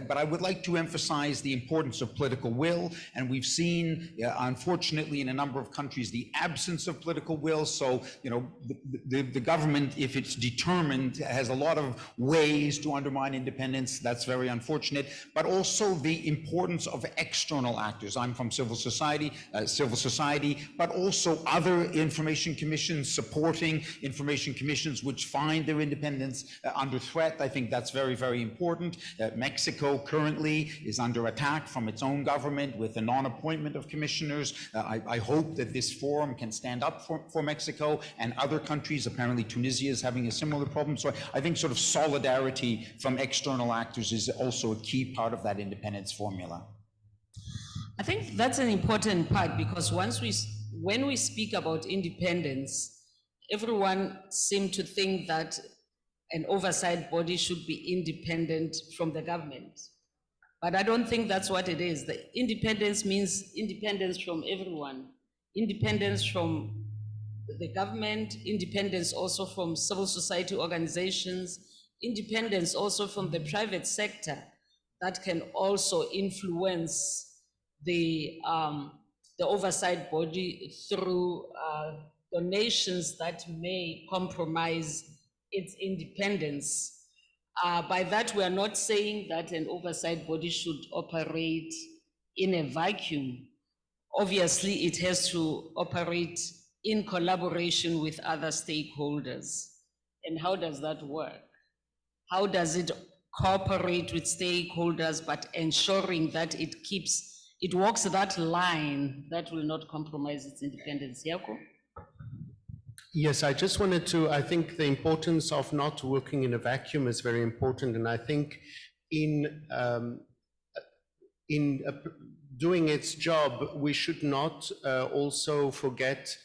but I would like to emphasize the importance of political will, and we've seen, unfortunately, in a number of countries, the absence of political will. So, the government, if it's determined, has a lot of ways to undermine independence. That's very unfortunate. But also the importance of external actors. I'm from civil society, but also other information commissions supporting information commissions which find their independence under threat. I think that's very, very important. Mexico currently is under attack from its own government with the non-appointment of commissioners. I hope that this forum can stand up for Mexico and other countries. Apparently Tunisia is having a similar problem. So I think sort of solidarity from external actors is also a key part of that independence formula. I think that's an important part, because when we speak about independence, everyone seems to think that an oversight body should be independent from the government. But I don't think that's what it is. The independence means independence from everyone, independence from the government, independence also from civil society organizations, independence also from the private sector that can also influence the the oversight body through donations that may compromise its independence. By that, we are not saying that an oversight body should operate in a vacuum. Obviously, it has to operate in collaboration with other stakeholders. And how does that work? How does it cooperate with stakeholders, but ensuring that it walks that line that will not compromise its independence? Yako? Yes, I just wanted to, I think the importance of not working in a vacuum is very important. And I think in doing its job, we should not also forget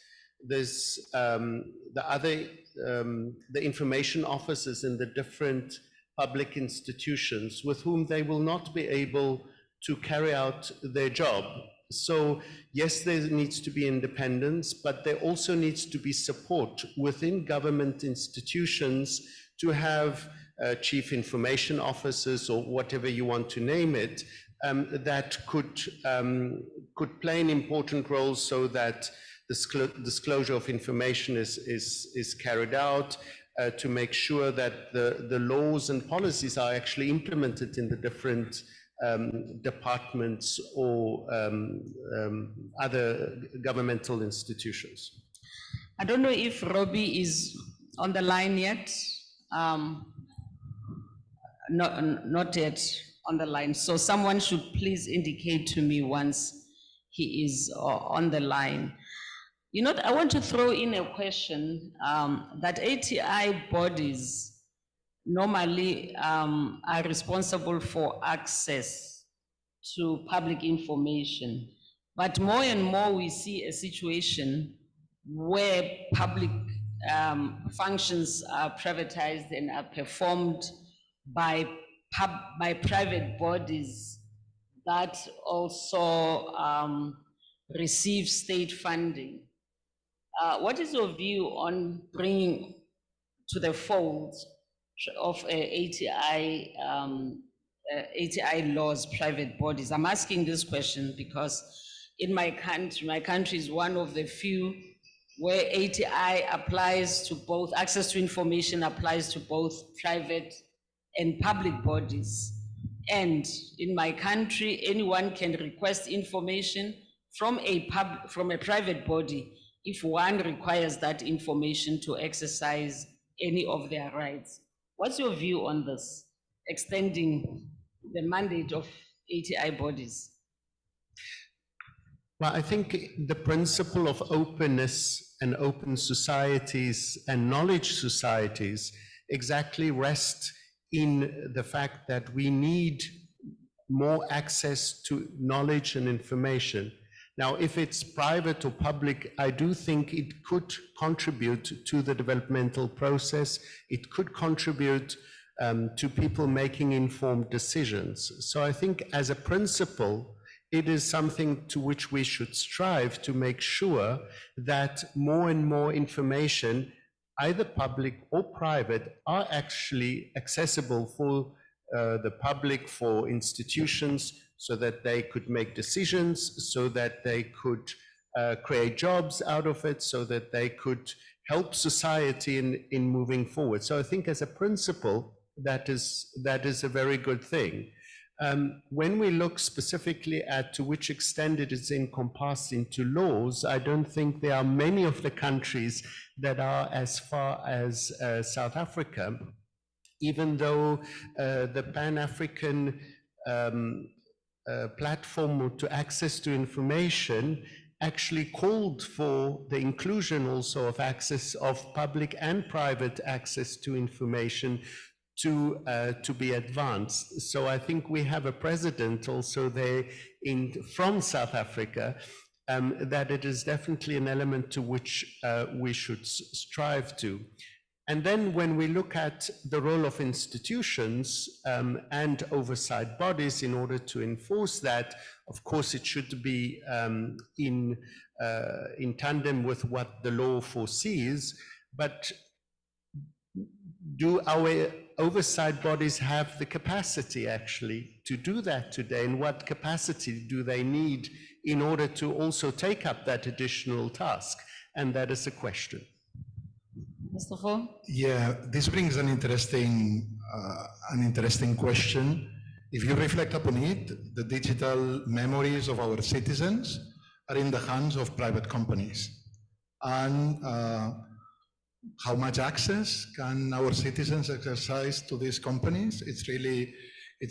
this, the information officers in the different public institutions with whom they will not be able to carry out their job. So yes, there needs to be independence, but there also needs to be support within government institutions to have chief information officers or whatever you want to name it, that could play an important role so that the disclosure of information is carried out, to make sure that the laws and policies are actually implemented in the different departments or other governmental institutions. I don't know if Robbie is on the line yet. Not yet on the line. So someone should please indicate to me once he is on the line. You know, I want to throw in a question that ATI bodies normally are responsible for access to public information. But more and more we see a situation where public functions are privatized and are performed by private bodies that also receive state funding. What is your view on bringing to the fold of ATI laws, private bodies? I'm asking this question because in my country is one of the few where ATI applies to both, access to information applies to both private and public bodies. And in my country, anyone can request information from a private body if one requires that information to exercise any of their rights. What's your view on this, extending the mandate of ATI bodies? Well, I think the principle of openness and open societies and knowledge societies exactly rest in the fact that we need more access to knowledge and information. Now, if it's private or public, I do think it could contribute to the developmental process. It could contribute to people making informed decisions. So I think as a principle, it is something to which we should strive to make sure that more and more information, either public or private, are actually accessible for the public, for institutions, so that they could make decisions, so that they could create jobs out of it, so that they could help society in moving forward. So I think as a principle, that is a very good thing. When we look specifically at to which extent it is encompassed into laws, I don't think there are many of the countries that are as far as South Africa, even though the Pan-African platform to access to information actually called for the inclusion also of access of public and private access to information to be advanced. So I think we have a president also there from South Africa, that it is definitely an element to which we should strive to. And then when we look at the role of institutions and oversight bodies in order to enforce that, of course, it should be in tandem with what the law foresees. But do our oversight bodies have the capacity actually to do that today? And what capacity do they need in order to also take up that additional task? And that is a question. Mr. Fong? Yeah, this brings an interesting question. If you reflect upon it, the digital memories of our citizens are in the hands of private companies. And how much access can our citizens exercise to these companies? It's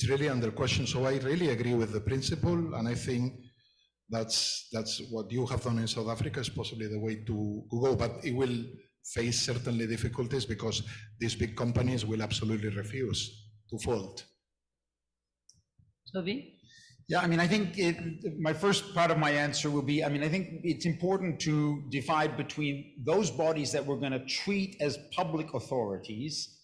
really under question. So I really agree with the principle, and I think that's what you have done in South Africa is possibly the way to go, but it will face certainly difficulties because these big companies will absolutely refuse to fold. Toby? Yeah, I mean, I think my first part of my answer will be, I mean, I think it's important to divide between those bodies that we're going to treat as public authorities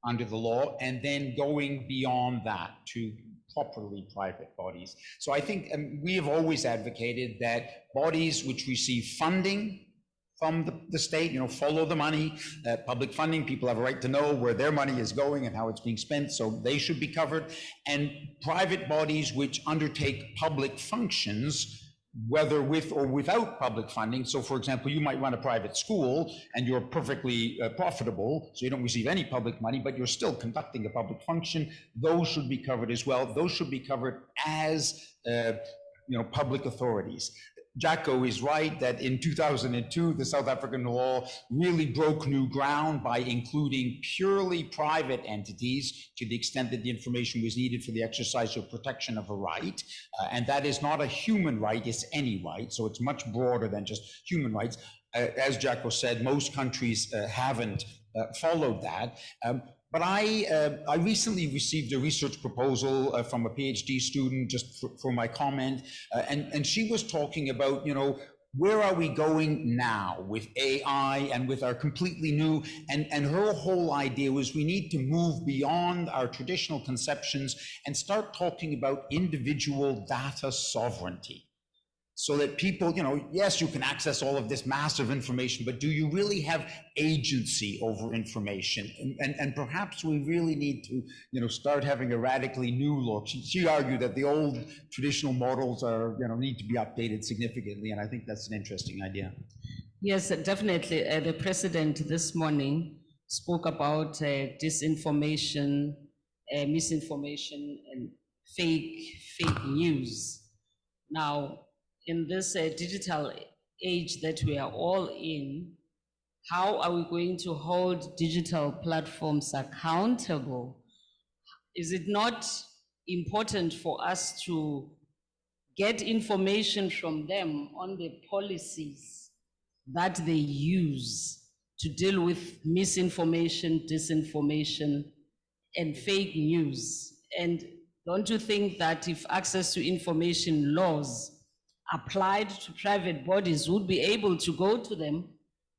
under the law, and then going beyond that to properly private bodies. So I think we have always advocated that bodies which receive funding from the state, follow the money, public funding, people have a right to know where their money is going and how it's being spent, so they should be covered. And private bodies which undertake public functions, whether with or without public funding. So for example, you might run a private school and you're perfectly profitable, so you don't receive any public money, but you're still conducting a public function. Those should be covered as well. Those should be covered as public authorities. Jacko is right that in 2002, the South African law really broke new ground by including purely private entities to the extent that the information was needed for the exercise or protection of a right. And that is not a human right, it's any right. So it's much broader than just human rights. As Jacko said, most countries haven't followed that. But I recently received a research proposal from a PhD student just for my comment, and she was talking about, where are we going now with AI and with our completely new, and her whole idea was we need to move beyond our traditional conceptions and start talking about individual data sovereignty. So that people, yes, you can access all of this massive information, but do you really have agency over information? And perhaps we really need to, start having a radically new look. She argued that the old traditional models are, need to be updated significantly, and I think that's an interesting idea. Yes, definitely. The president this morning spoke about disinformation, misinformation, and fake news. Now, in this digital age that we are all in, how are we going to hold digital platforms accountable? Is it not important for us to get information from them on the policies that they use to deal with misinformation, disinformation, and fake news? And don't you think that if access to information laws applied to private bodies would be able to go to them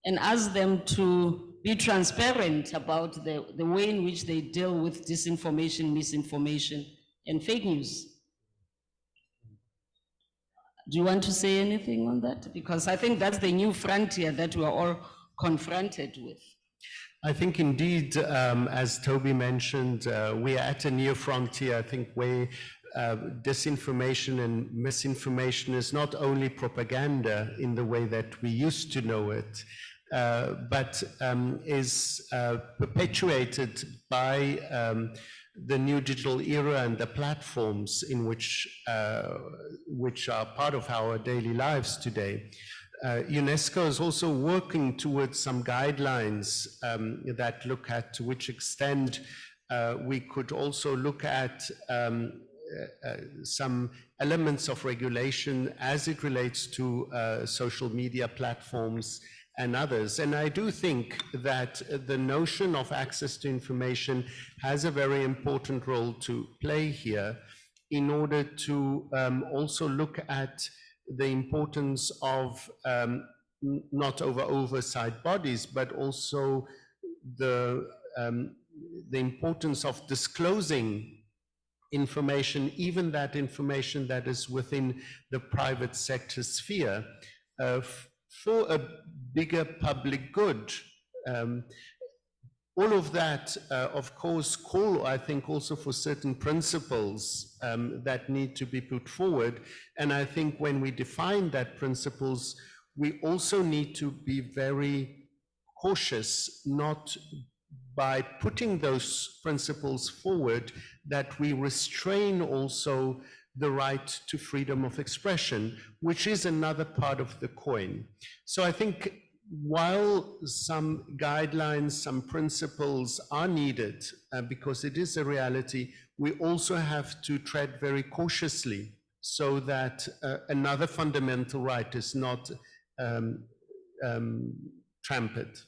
and ask them to be transparent about the way in which they deal with disinformation, misinformation, and fake news? Do you want to say anything on that? Because I think that's the new frontier that we are all confronted with. I think indeed, as Toby mentioned, we are at a new frontier, I think, where disinformation and misinformation is not only propaganda in the way that we used to know it, but is perpetuated by the new digital era and the platforms in which are part of our daily lives today. UNESCO is also working towards some guidelines that look at to which extent we could also look at some elements of regulation as it relates to social media platforms and others. And I do think that the notion of access to information has a very important role to play here in order to also look at the importance of not oversight bodies, but also the importance of disclosing information, even that information that is within the private sector sphere, for a bigger public good. all of that, of course, call, I think, also for certain principles that need to be put forward. And I think when we define that principles, we also need to be very cautious, not by putting those principles forward, that we restrain also the right to freedom of expression, which is another part of the coin. So I think while some guidelines, some principles are needed, because it is a reality, we also have to tread very cautiously so that another fundamental right is not trampled.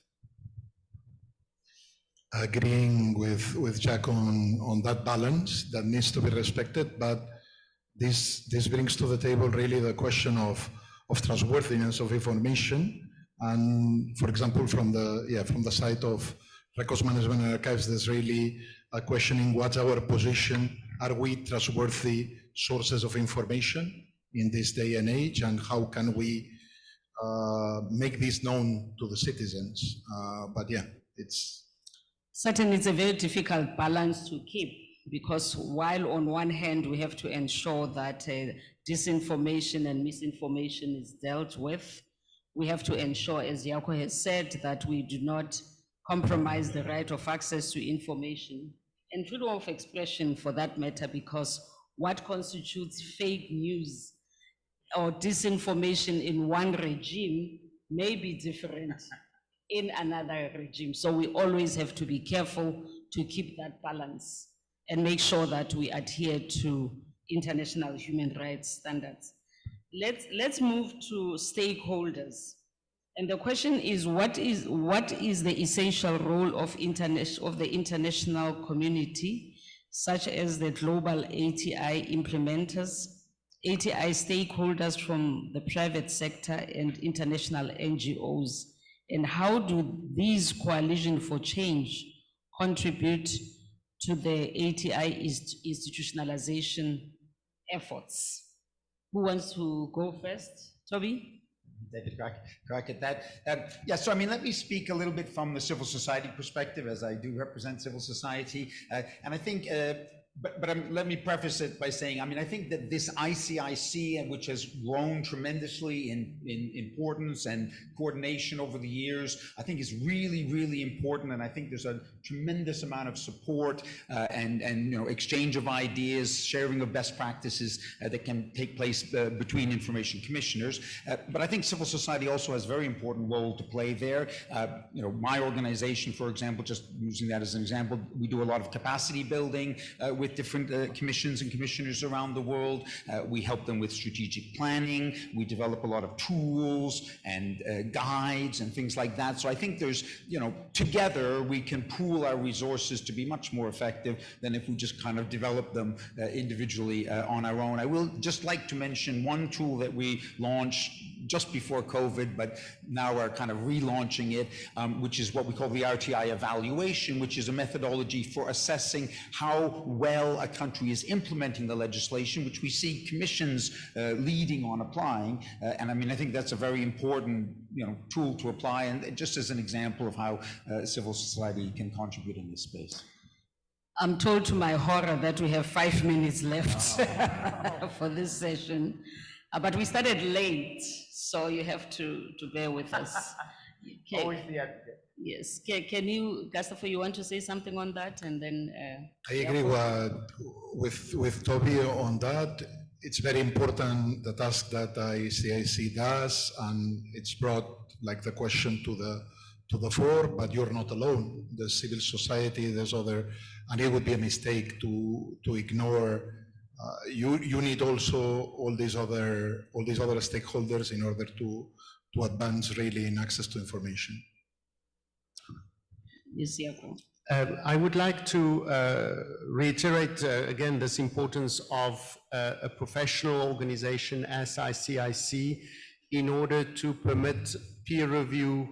Agreeing with Jack on that balance that needs to be respected, but this brings to the table really the question of trustworthiness of information. And for example, from the side of Records Management and Archives, there's really a questioning what's our position? Are we trustworthy sources of information in this day and age? And how can we make this known to the citizens? But yeah, Certainly, it's a very difficult balance to keep, because while on one hand, we have to ensure that disinformation and misinformation is dealt with, we have to ensure, as Yako has said, that we do not compromise the right of access to information and freedom of expression for that matter, because what constitutes fake news or disinformation in one regime may be different in another regime. So we always have to be careful to keep that balance and make sure that we adhere to international human rights standards. Let's move to stakeholders. And the question is, what is the essential role of the international community, such as the global ATI implementers, ATI stakeholders from the private sector and international NGOs? And how do these coalition for change contribute to the ATI institutionalization efforts? Who wants to go first? Toby? David, crack at that. Yeah, so I mean, let me speak a little bit from the civil society perspective, as I do represent civil society. And I think, let me preface it by saying, I mean, I think that this ICIC, which has grown tremendously in importance and coordination over the years, I think is really, really important. And I think there's a tremendous amount of support and exchange of ideas, sharing of best practices that can take place between information commissioners. But I think civil society also has a very important role to play there. My organization, for example, just using that as an example, we do a lot of capacity building with different commissions and commissioners around the world. We help them with strategic planning. We develop a lot of tools and guides and things like that. So I think there's, together we can pool our resources to be much more effective than if we just kind of develop them individually on our own. I will just like to mention one tool that we launched just before COVID, but now are kind of relaunching it, which is what we call the RTI evaluation, which is a methodology for assessing how well a country is implementing the legislation, which we see commissions leading on applying. And I mean, I think that's a very important tool to apply, and just as an example of how civil society can contribute in this space. I'm told to my horror that we have 5 minutes left for this session. But we started late, so you have to bear with us. Okay. Always the advocate. Yes. Can you, Gustavo, you want to say something on that? And then I agree with Toby on that. It's very important, the task that ICIC does, and it's brought like the question to the fore, but you're not alone. The civil society, there's other, and it would be a mistake to ignore. You need also all these other stakeholders in order to advance really in access to information. Yes, Yako. I would like to reiterate again this importance of a professional organization as ICIC in order to permit peer review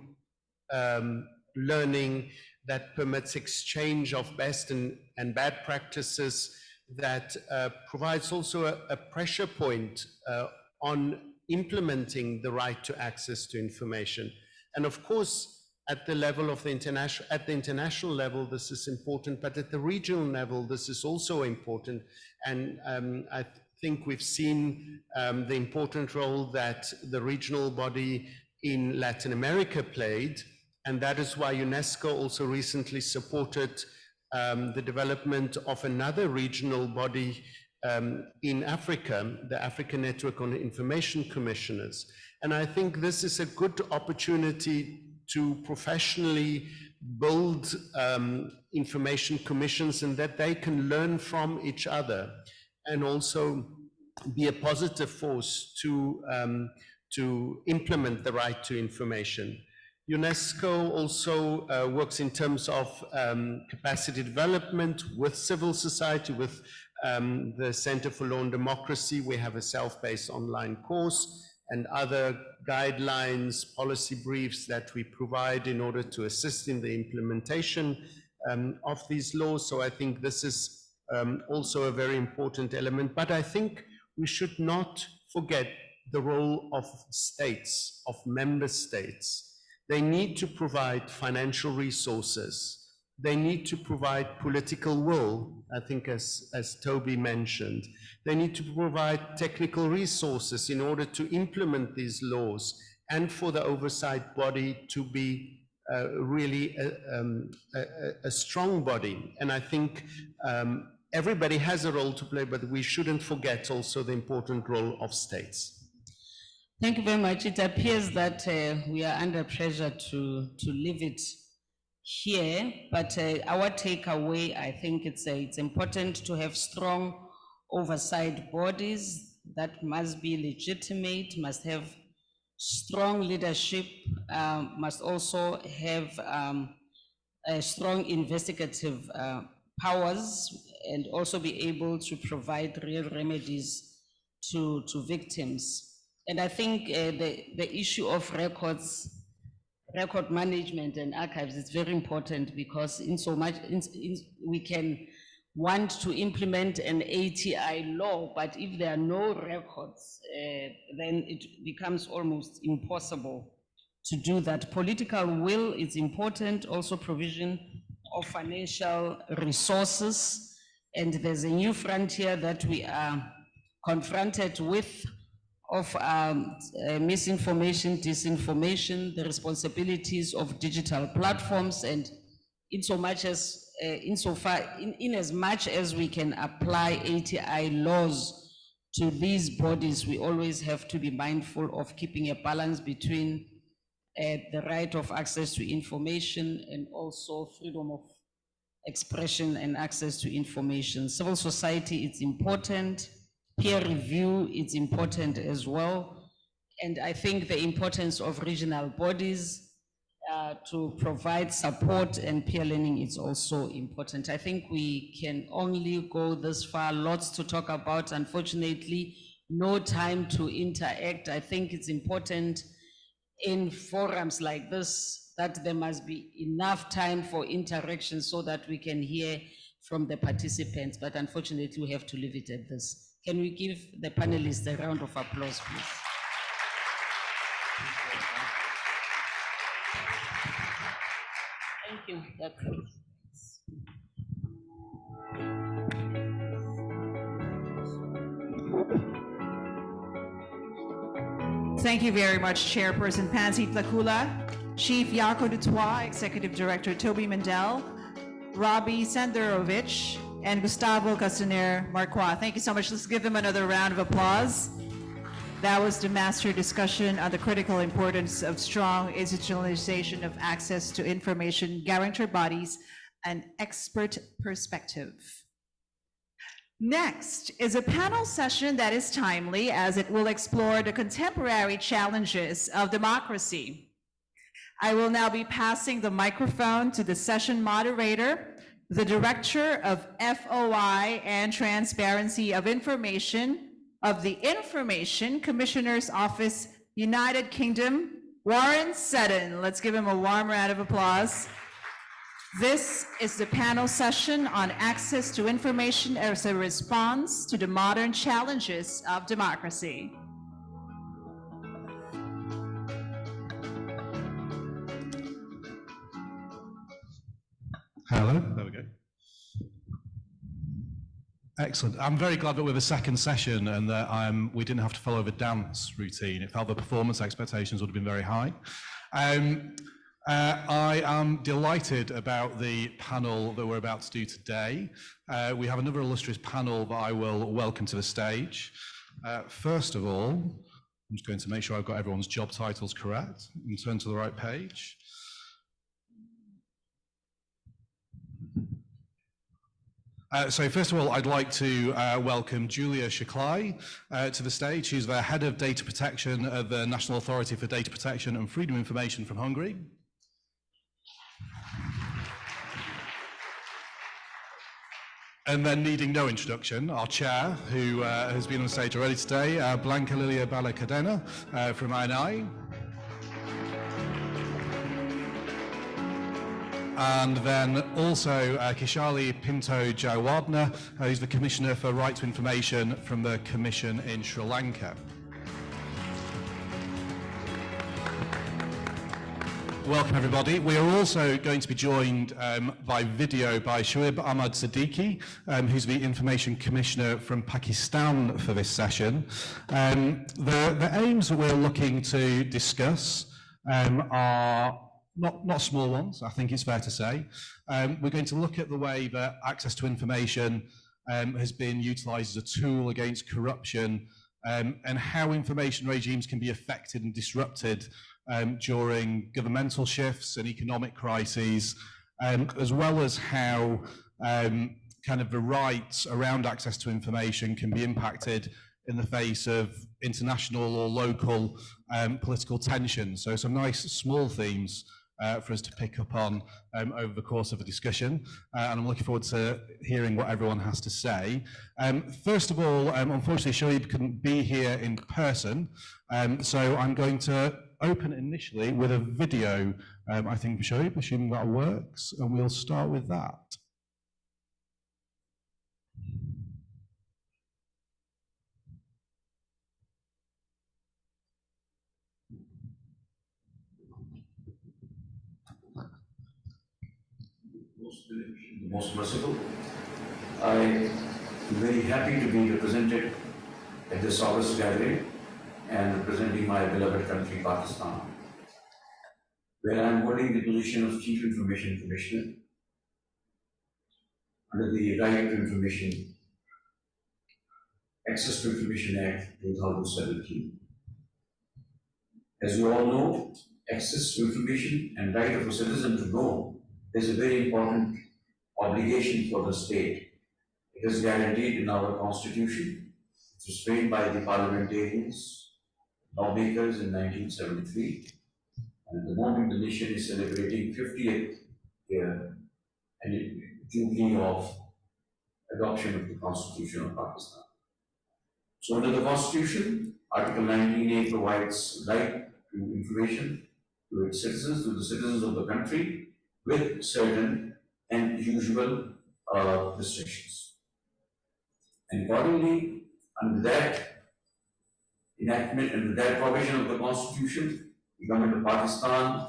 learning, that permits exchange of best and bad practices, that provides also a pressure point on implementing the right to access to information. And of course, At the level of the international level, this is important, but at the regional level, this is also important. And I think we've seen the important role that the regional body in Latin America played, and that is why UNESCO also recently supported the development of another regional body in Africa, the African Network on Information Commissioners. And I think this is a good opportunity to professionally build information commissions, and that they can learn from each other and also be a positive force to implement the right to information. UNESCO also works in terms of capacity development with civil society, with the Center for Law and Democracy. We have a self-paced online course and other guidelines, policy briefs that we provide in order to assist in the implementation of these laws. So I think this is also a very important element. But I think we should not forget the role of states, of member states. They need to provide financial resources. They need to provide political will, I think as Toby mentioned. They need to provide technical resources in order to implement these laws, and for the oversight body to be really a strong body. And I think everybody has a role to play, but we shouldn't forget also the important role of states. Thank you very much. It appears that we are under pressure to leave it here, but our takeaway, I think it's important to have strong oversight bodies that must be legitimate, must have strong leadership, must also have strong investigative powers, and also be able to provide real remedies to victims. And I think the issue of record management and archives is very important, because in so much we can want to implement an ATI law, but if there are no records, then it becomes almost impossible to do that. Political will is important, also provision of financial resources, and there's a new frontier that we are confronted with of misinformation, disinformation, the responsibilities of digital platforms, and in as much as we can apply ATI laws to these bodies, we always have to be mindful of keeping a balance between the right of access to information and also freedom of expression and access to information. Civil society is important. Peer review is important as well. And I think the importance of regional bodies to provide support and peer learning is also important. I think we can only go this far, lots to talk about. Unfortunately, no time to interact. I think it's important in forums like this that there must be enough time for interaction so that we can hear from the participants. But unfortunately, we have to leave it at this. Can we give the panelists a round of applause, please? Thank you. Thank you very much, Chairperson Pansy Tlakula, Chief Yako Dutoit, Executive Director Toby Mendel, Robbie Senderovich, and Gustavo Castaner Marquardt. Thank you so much. Let's give them another round of applause. That was the master discussion on the critical importance of strong institutionalization of access to information, guarantor bodies, and expert perspective. Next is a panel session that is timely, as it will explore the contemporary challenges of democracy. I will now be passing the microphone to the session moderator, the Director of FOI and Transparency of Information of the Information Commissioner's Office, United Kingdom, Warren Seddon. Let's give him a warm round of applause. This is the panel session on access to information as a response to the modern challenges of democracy. Hello, there we go. Excellent. I'm very glad that we're the second session and that we didn't have to follow the dance routine. It felt the performance expectations would have been very high. I am delighted about the panel that we're about to do today. We have another illustrious panel that I will welcome to the stage. First of all, I'm just going to make sure I've got everyone's job titles correct and turn to the right page. So first of all, I'd like to welcome Julia Shaklai to the stage. She's the Head of Data Protection at the National Authority for Data Protection and Freedom of Information from Hungary. And then needing no introduction, our chair, who has been on stage already today, Blanca Lilia Balacadena from INI. And then also Kishali Pinto Jawadna, who's the Commissioner for Right to Information from the Commission in Sri Lanka. Welcome everybody. We are also going to be joined by video by Shoaib Ahmad Siddiqui, who's the Information Commissioner from Pakistan for this session. The aims that we're looking to discuss are not small ones, I think it's fair to say. We're going to look at the way that access to information has been utilised as a tool against corruption and how information regimes can be affected and disrupted during governmental shifts and economic crises, as well as how kind of the rights around access to information can be impacted in the face of international or local political tension. So some nice small themes for us to pick up on over the course of the discussion, and I'm looking forward to hearing what everyone has to say. First of all, unfortunately Shoaib couldn't be here in person, so I'm going to open initially with a video, I think, for Shoaib, assuming that works, and we'll start with that. The most merciful. I am very happy to be represented at this August gathering and representing my beloved country, Pakistan, where I am holding the position of Chief Information Commissioner under the Right to Information, Access to Information Act 2017. As you all know, access to information and right of a citizen to know is a very important obligation for the state. It is guaranteed in our constitution. It was framed by the parliamentarians, lawmakers in 1973. And at the moment the nation is celebrating 50th year and jubilee of adoption of the Constitution of Pakistan. So under the Constitution, Article 19A provides right to information to its citizens, to the citizens of the country, with certain and usual restrictions. And accordingly, under that enactment, under that provision of the Constitution, the government of Pakistan,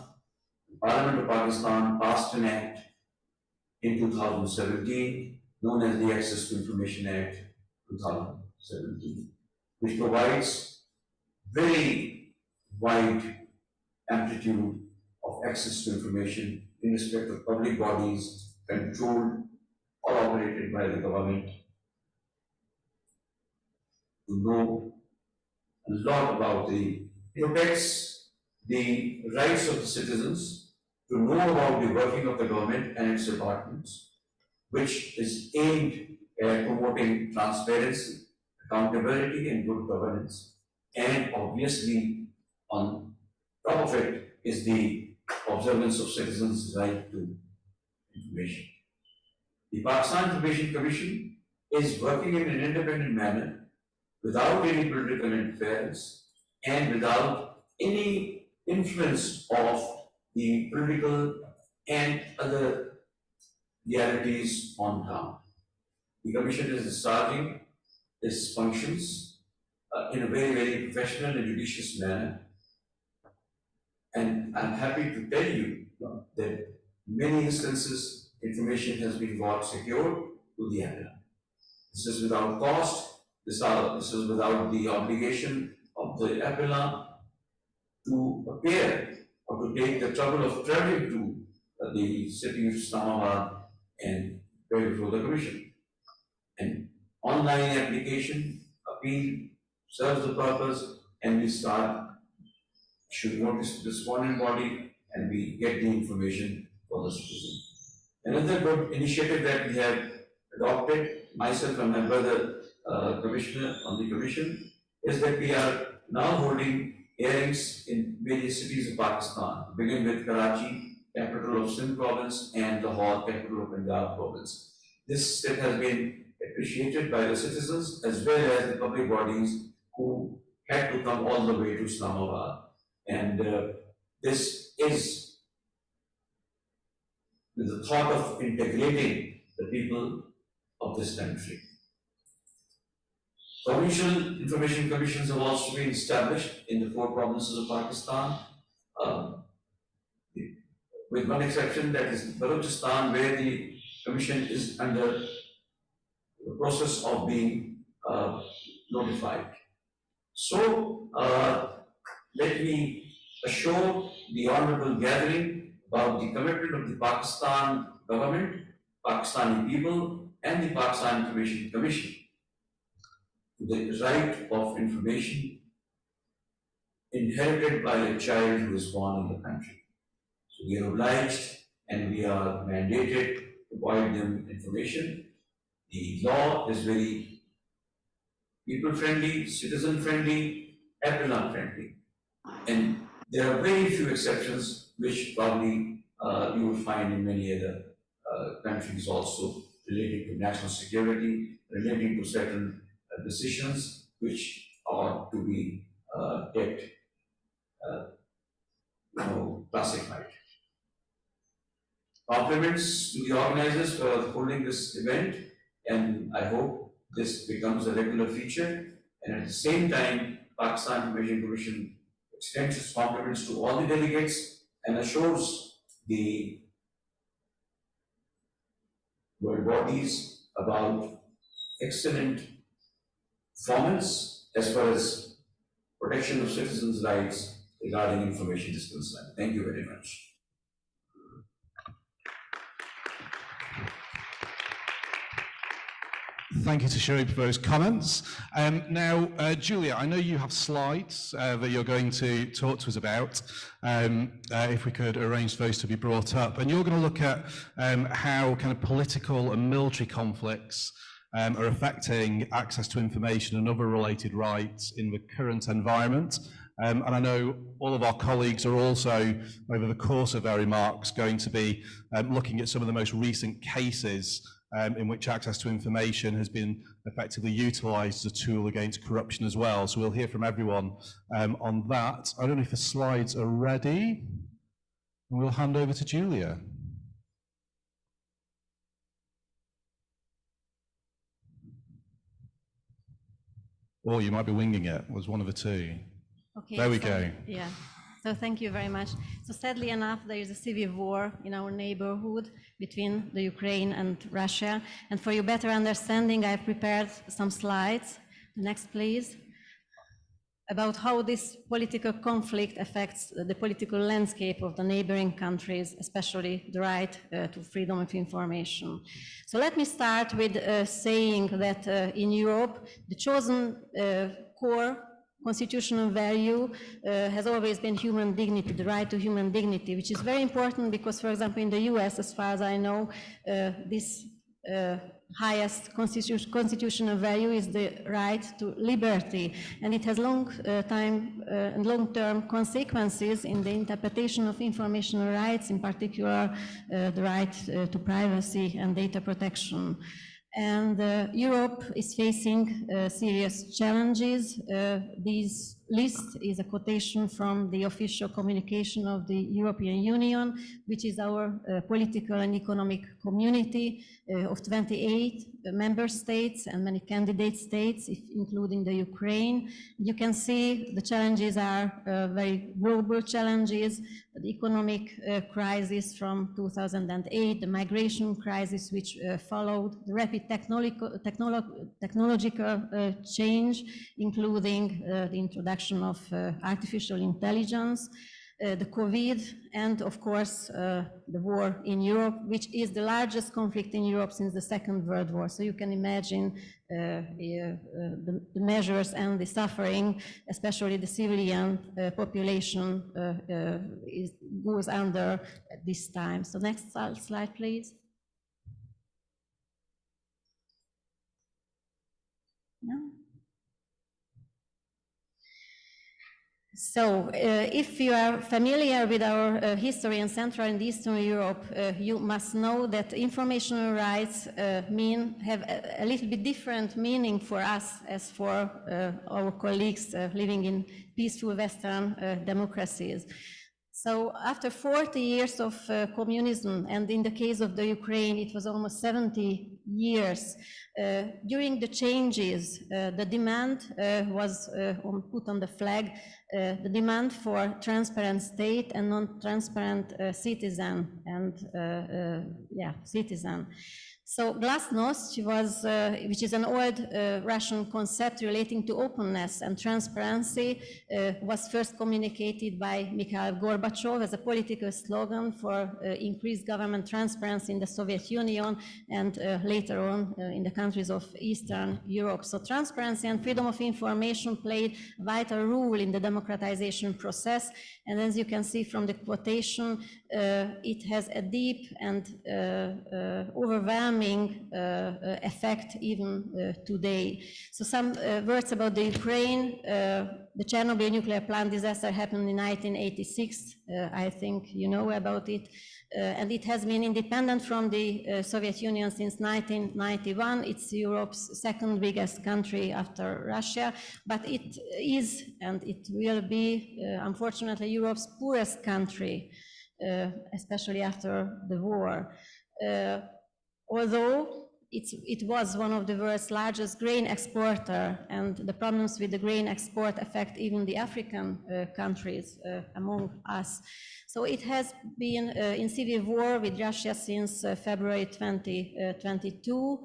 the Parliament of Pakistan passed an act in 2017 known as the Access to Information Act 2017, which provides very wide amplitude of access to information in respect of public bodies controlled or operated by the government to know a lot about it protects the rights of the citizens to know about the working of the government and its departments, which is aimed at promoting transparency, accountability and good governance. And obviously on top of it is the observance of citizens' right to information. The Pakistan Information Commission is working in an independent manner without any political interference and without any influence of the political and other realities on ground. The Commission is discharging its functions in a very, very professional and judicious manner. And I'm happy to tell you that in many instances information has been got secured to the applicant. This is without cost. This is without the obligation of the applicant to appear or to take the trouble of traveling to the city of Islamabad and appear before the Commission. An online application appeal serves the purpose, and we start should notice the respondent body, and we get the information for the citizen. Another good initiative that we have adopted, myself and my brother commissioner on the commission, is that we are now holding hearings in various cities of Pakistan, beginning with Karachi, capital of Sindh province, and Lahore, capital of Punjab province. This step has been appreciated by the citizens as well as the public bodies who had to come all the way to Islamabad. And this is with the thought of integrating the people of this country. Provincial information commissions have also been established in the 4 provinces of Pakistan, with one exception, that is Balochistan, where the commission is under the process of being notified. So, let me assure the honorable gathering about the commitment of the Pakistan government, Pakistani people, and the Pakistan Information Commission to the right of information inherited by a child who is born in the country. So we are obliged and we are mandated to provide them information. The law is very people-friendly, citizen-friendly, applicant-friendly. And there are very few exceptions which probably you will find in many other countries also, relating to national security, relating to certain decisions which are to be kept classified. Compliments to the organizers for holding this event, and I hope this becomes a regular feature. And at the same time, Pakistan Information Commission extends its compliments to all the delegates and assures the world bodies about excellent performance as far as protection of citizens' rights regarding information is concerned. Thank you very much. Thank you to Shoaib for those comments. Now, Julia, I know you have slides that you're going to talk to us about. If we could arrange those to be brought up. And you're going to look at how kind of political and military conflicts are affecting access to information and other related rights in the current environment. And I know all of our colleagues are also, over the course of their remarks, going to be looking at some of the most recent cases in which access to information has been effectively utilised as a tool against corruption as well. So we'll hear from everyone on that. I don't know if the slides are ready. We'll hand over to Julia. Or you might be winging it. It was one of the two. Okay, there we go. Yeah. So thank you very much. So sadly enough, there is a civil war in our neighborhood between the Ukraine and Russia. And for your better understanding, I've prepared some slides. Next, please. About how this political conflict affects the political landscape of the neighboring countries, especially the right to freedom of information. So let me start with saying that in Europe, the chosen core constitutional value has always been human dignity, the right to human dignity, which is very important because, for example, in the US, as far as I know, this highest constitutional value is the right to liberty, and it has long-term consequences in the interpretation of information rights, in particular the right to privacy and data protection. And Europe is facing serious challenges. These list is a quotation from the official communication of the European Union, which is our political and economic community of 28 member states and many candidate states, including the Ukraine. You can see the challenges are very global challenges: the economic crisis from 2008, the migration crisis which followed, the rapid technological change, including the introduction of artificial intelligence, the COVID, and of course the war in Europe, which is the largest conflict in Europe since the Second World War. So you can imagine the measures and the suffering, especially the civilian population goes under at this time. So next slide, please. No? So, if you are familiar with our history in Central and Eastern Europe, you must know that informational rights have a little bit different meaning for us as for our colleagues living in peaceful Western democracies. So after 40 years of communism, and in the case of the Ukraine, it was almost 70 years, during the changes, the demand was put on the flag, the demand for transparent state and non-transparent citizen. So glasnost was, which is an old Russian concept relating to openness and transparency, was first communicated by Mikhail Gorbachev as a political slogan for increased government transparency in the Soviet Union and later on in the countries of Eastern Europe. So transparency and freedom of information played a vital role in the democratization process. And as you can see from the quotation, it has a deep and overwhelming effect even today. So some words about the Ukraine. The Chernobyl nuclear plant disaster happened in 1986. I think you know about it. And it has been independent from the Soviet Union since 1991. It's Europe's second biggest country after Russia, but it is, and it will be, unfortunately, Europe's poorest country, especially after the war. Although it was one of the world's largest grain exporter, and the problems with the grain export affect even the African countries among us. So it has been in civil war with Russia since February 2022,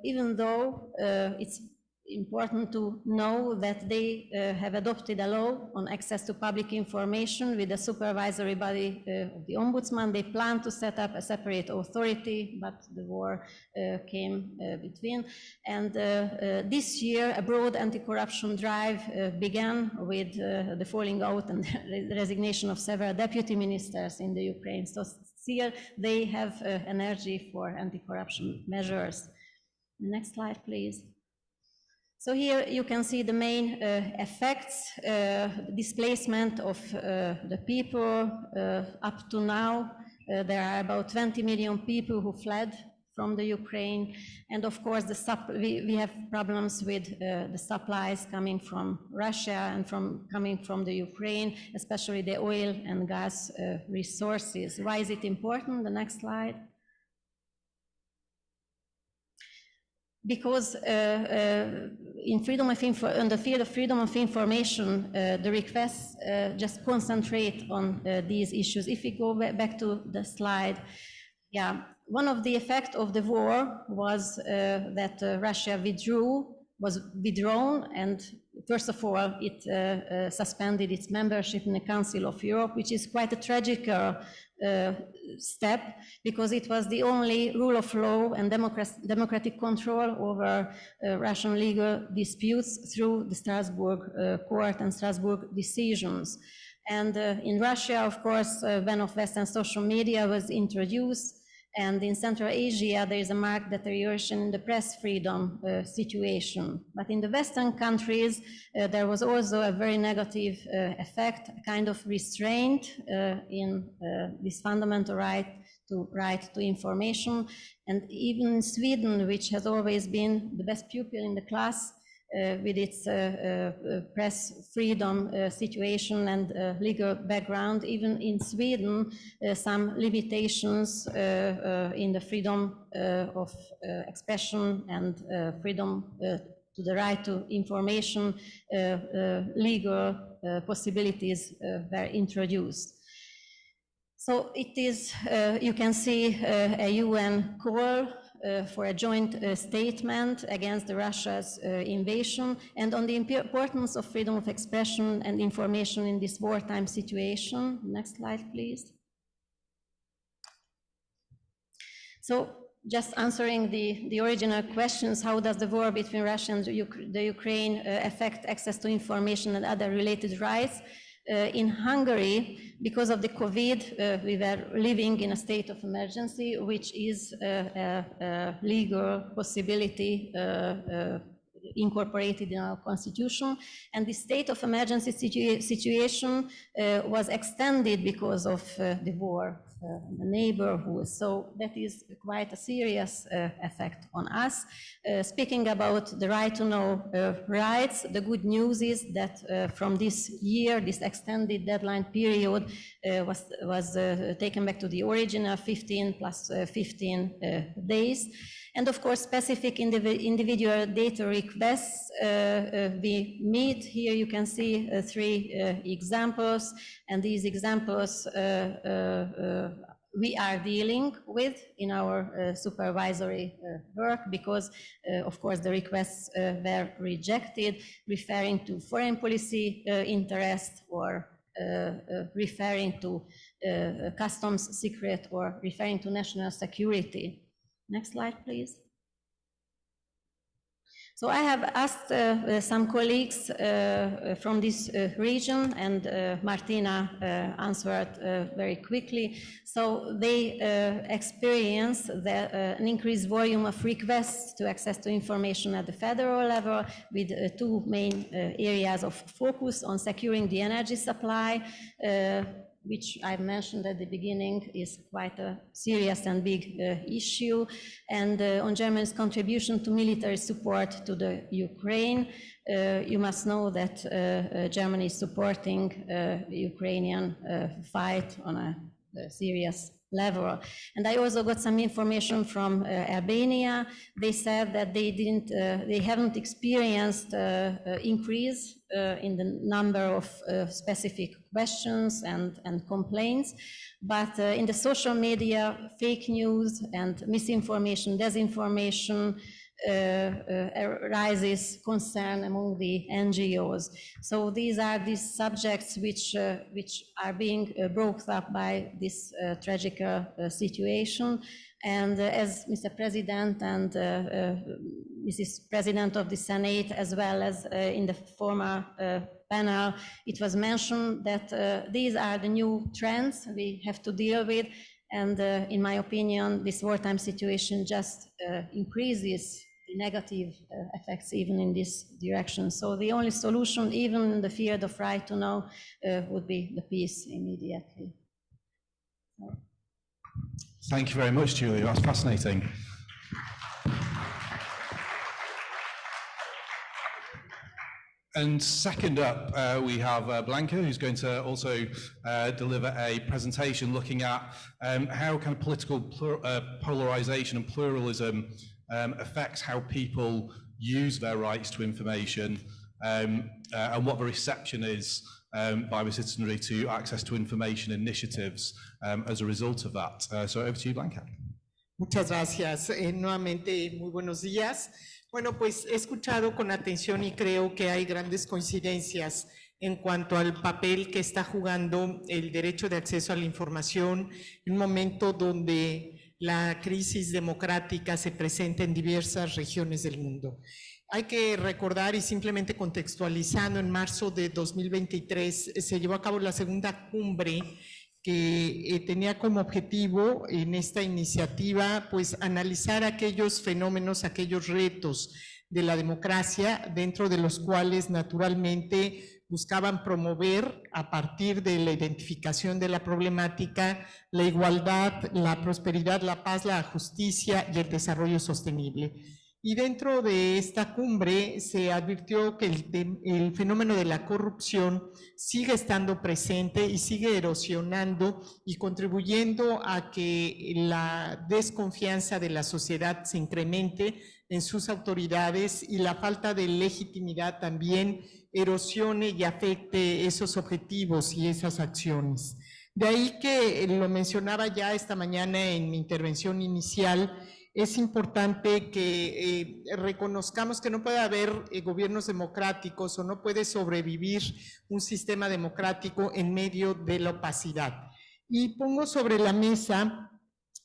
even though it's important to know that they have adopted a law on access to public information with the supervisory body of the Ombudsman. They plan to set up a separate authority, but the war came between. And this year, a broad anti-corruption drive began with the falling out and the resignation of several deputy ministers in the Ukraine. So still, they have energy for anti-corruption measures. Next slide, please. So here you can see the main effects, displacement of the people. Up to now, there are about 20 million people who fled from the Ukraine. And of course, we have problems with the supplies coming from Russia and coming from the Ukraine, especially the oil and gas resources. Why is it important? The next slide. Because in the field of freedom of information, the requests just concentrate on these issues. If we go back to the slide, yeah, one of the effects of the war was that Russia was withdrawn, and first of all, it suspended its membership in the Council of Europe, which is quite a tragic step, because it was the only rule of law and democratic control over Russian legal disputes through the Strasbourg court and Strasbourg decisions. And in Russia, of course, a ban of Western social media was introduced. And in Central Asia, there is a marked deterioration in the press freedom situation. But in the Western countries, there was also a very negative effect, a kind of restraint in this fundamental right to information. And even in Sweden, which has always been the best pupil in the class, with its press freedom situation and legal background. Even in Sweden, some limitations in the freedom of expression and freedom to the right to information, legal possibilities were introduced. So it is, you can see a UN call for a joint statement against Russia's invasion and on the importance of freedom of expression and information in this wartime situation. Next slide, please. So just answering the original questions, how does the war between Russia and the Ukraine affect access to information and other related rights? In Hungary, because of the COVID, we were living in a state of emergency, which is a legal possibility incorporated in our constitution. And the state of emergency situation was extended because of the war in the neighborhood. So that is quite a serious effect on us. Speaking about the right to know rights, the good news is that from this year, this extended deadline period was taken back to the original 15 plus 15 days. And of course, specific individual data requests we meet. Here you can see 3 examples, and these examples we are dealing with in our supervisory work because, of course, the requests were rejected, referring to foreign policy interest or referring to customs secret or referring to national security. Next slide, please. So I have asked some colleagues from this region, and Martina answered very quickly. So they experienced an increased volume of requests to access to information at the federal level with 2 main areas of focus on securing the energy supply, which I mentioned at the beginning is quite a serious and big issue, and on Germany's contribution to military support to the Ukraine. You must know that Germany is supporting Ukrainian fight on a serious level. And I also got some information from Albania. They said that they haven't experienced increase in the number of specific questions and complaints, but in the social media, fake news and misinformation, disinformation arises concern among the NGOs. So these are these subjects which are being brought up by this tragic situation. And as Mr. President and Mrs. President of the Senate, as well as in the former panel, it was mentioned that these are the new trends we have to deal with. And in my opinion, this wartime situation just increases the negative effects even in this direction. So the only solution, even in the field of right to know, would be the peace immediately. Thank you very much, Julia. That's fascinating. And second up, we have Blanca, who's going to also deliver a presentation looking at how kind of political polarization and pluralism affects how people use their rights to information and what the reception is by the citizenry to access to information initiatives as a result of that. So over to you, Blanca. Muchas gracias. Nuevamente, muy buenos días. Bueno, pues he escuchado con atención y creo que hay grandes coincidencias en cuanto al papel que está jugando el derecho de acceso a la información en un momento donde la crisis democrática se presenta en diversas regiones del mundo. Hay que recordar, y simplemente contextualizando, en marzo de 2023 se llevó a cabo la segunda cumbre que tenía como objetivo en esta iniciativa pues analizar aquellos fenómenos, aquellos retos de la democracia, dentro de los cuales naturalmente buscaban promover a partir de la identificación de la problemática, la igualdad, la prosperidad, la paz, la justicia y el desarrollo sostenible. Y dentro de esta cumbre se advirtió que el fenómeno de la corrupción sigue estando presente y sigue erosionando y contribuyendo a que la desconfianza de la sociedad se incremente en sus autoridades y la falta de legitimidad también erosione y afecte esos objetivos y esas acciones. De ahí que lo mencionaba ya esta mañana en mi intervención inicial, es importante que reconozcamos que no puede haber gobiernos democráticos o no puede sobrevivir un sistema democrático en medio de la opacidad. Y pongo sobre la mesa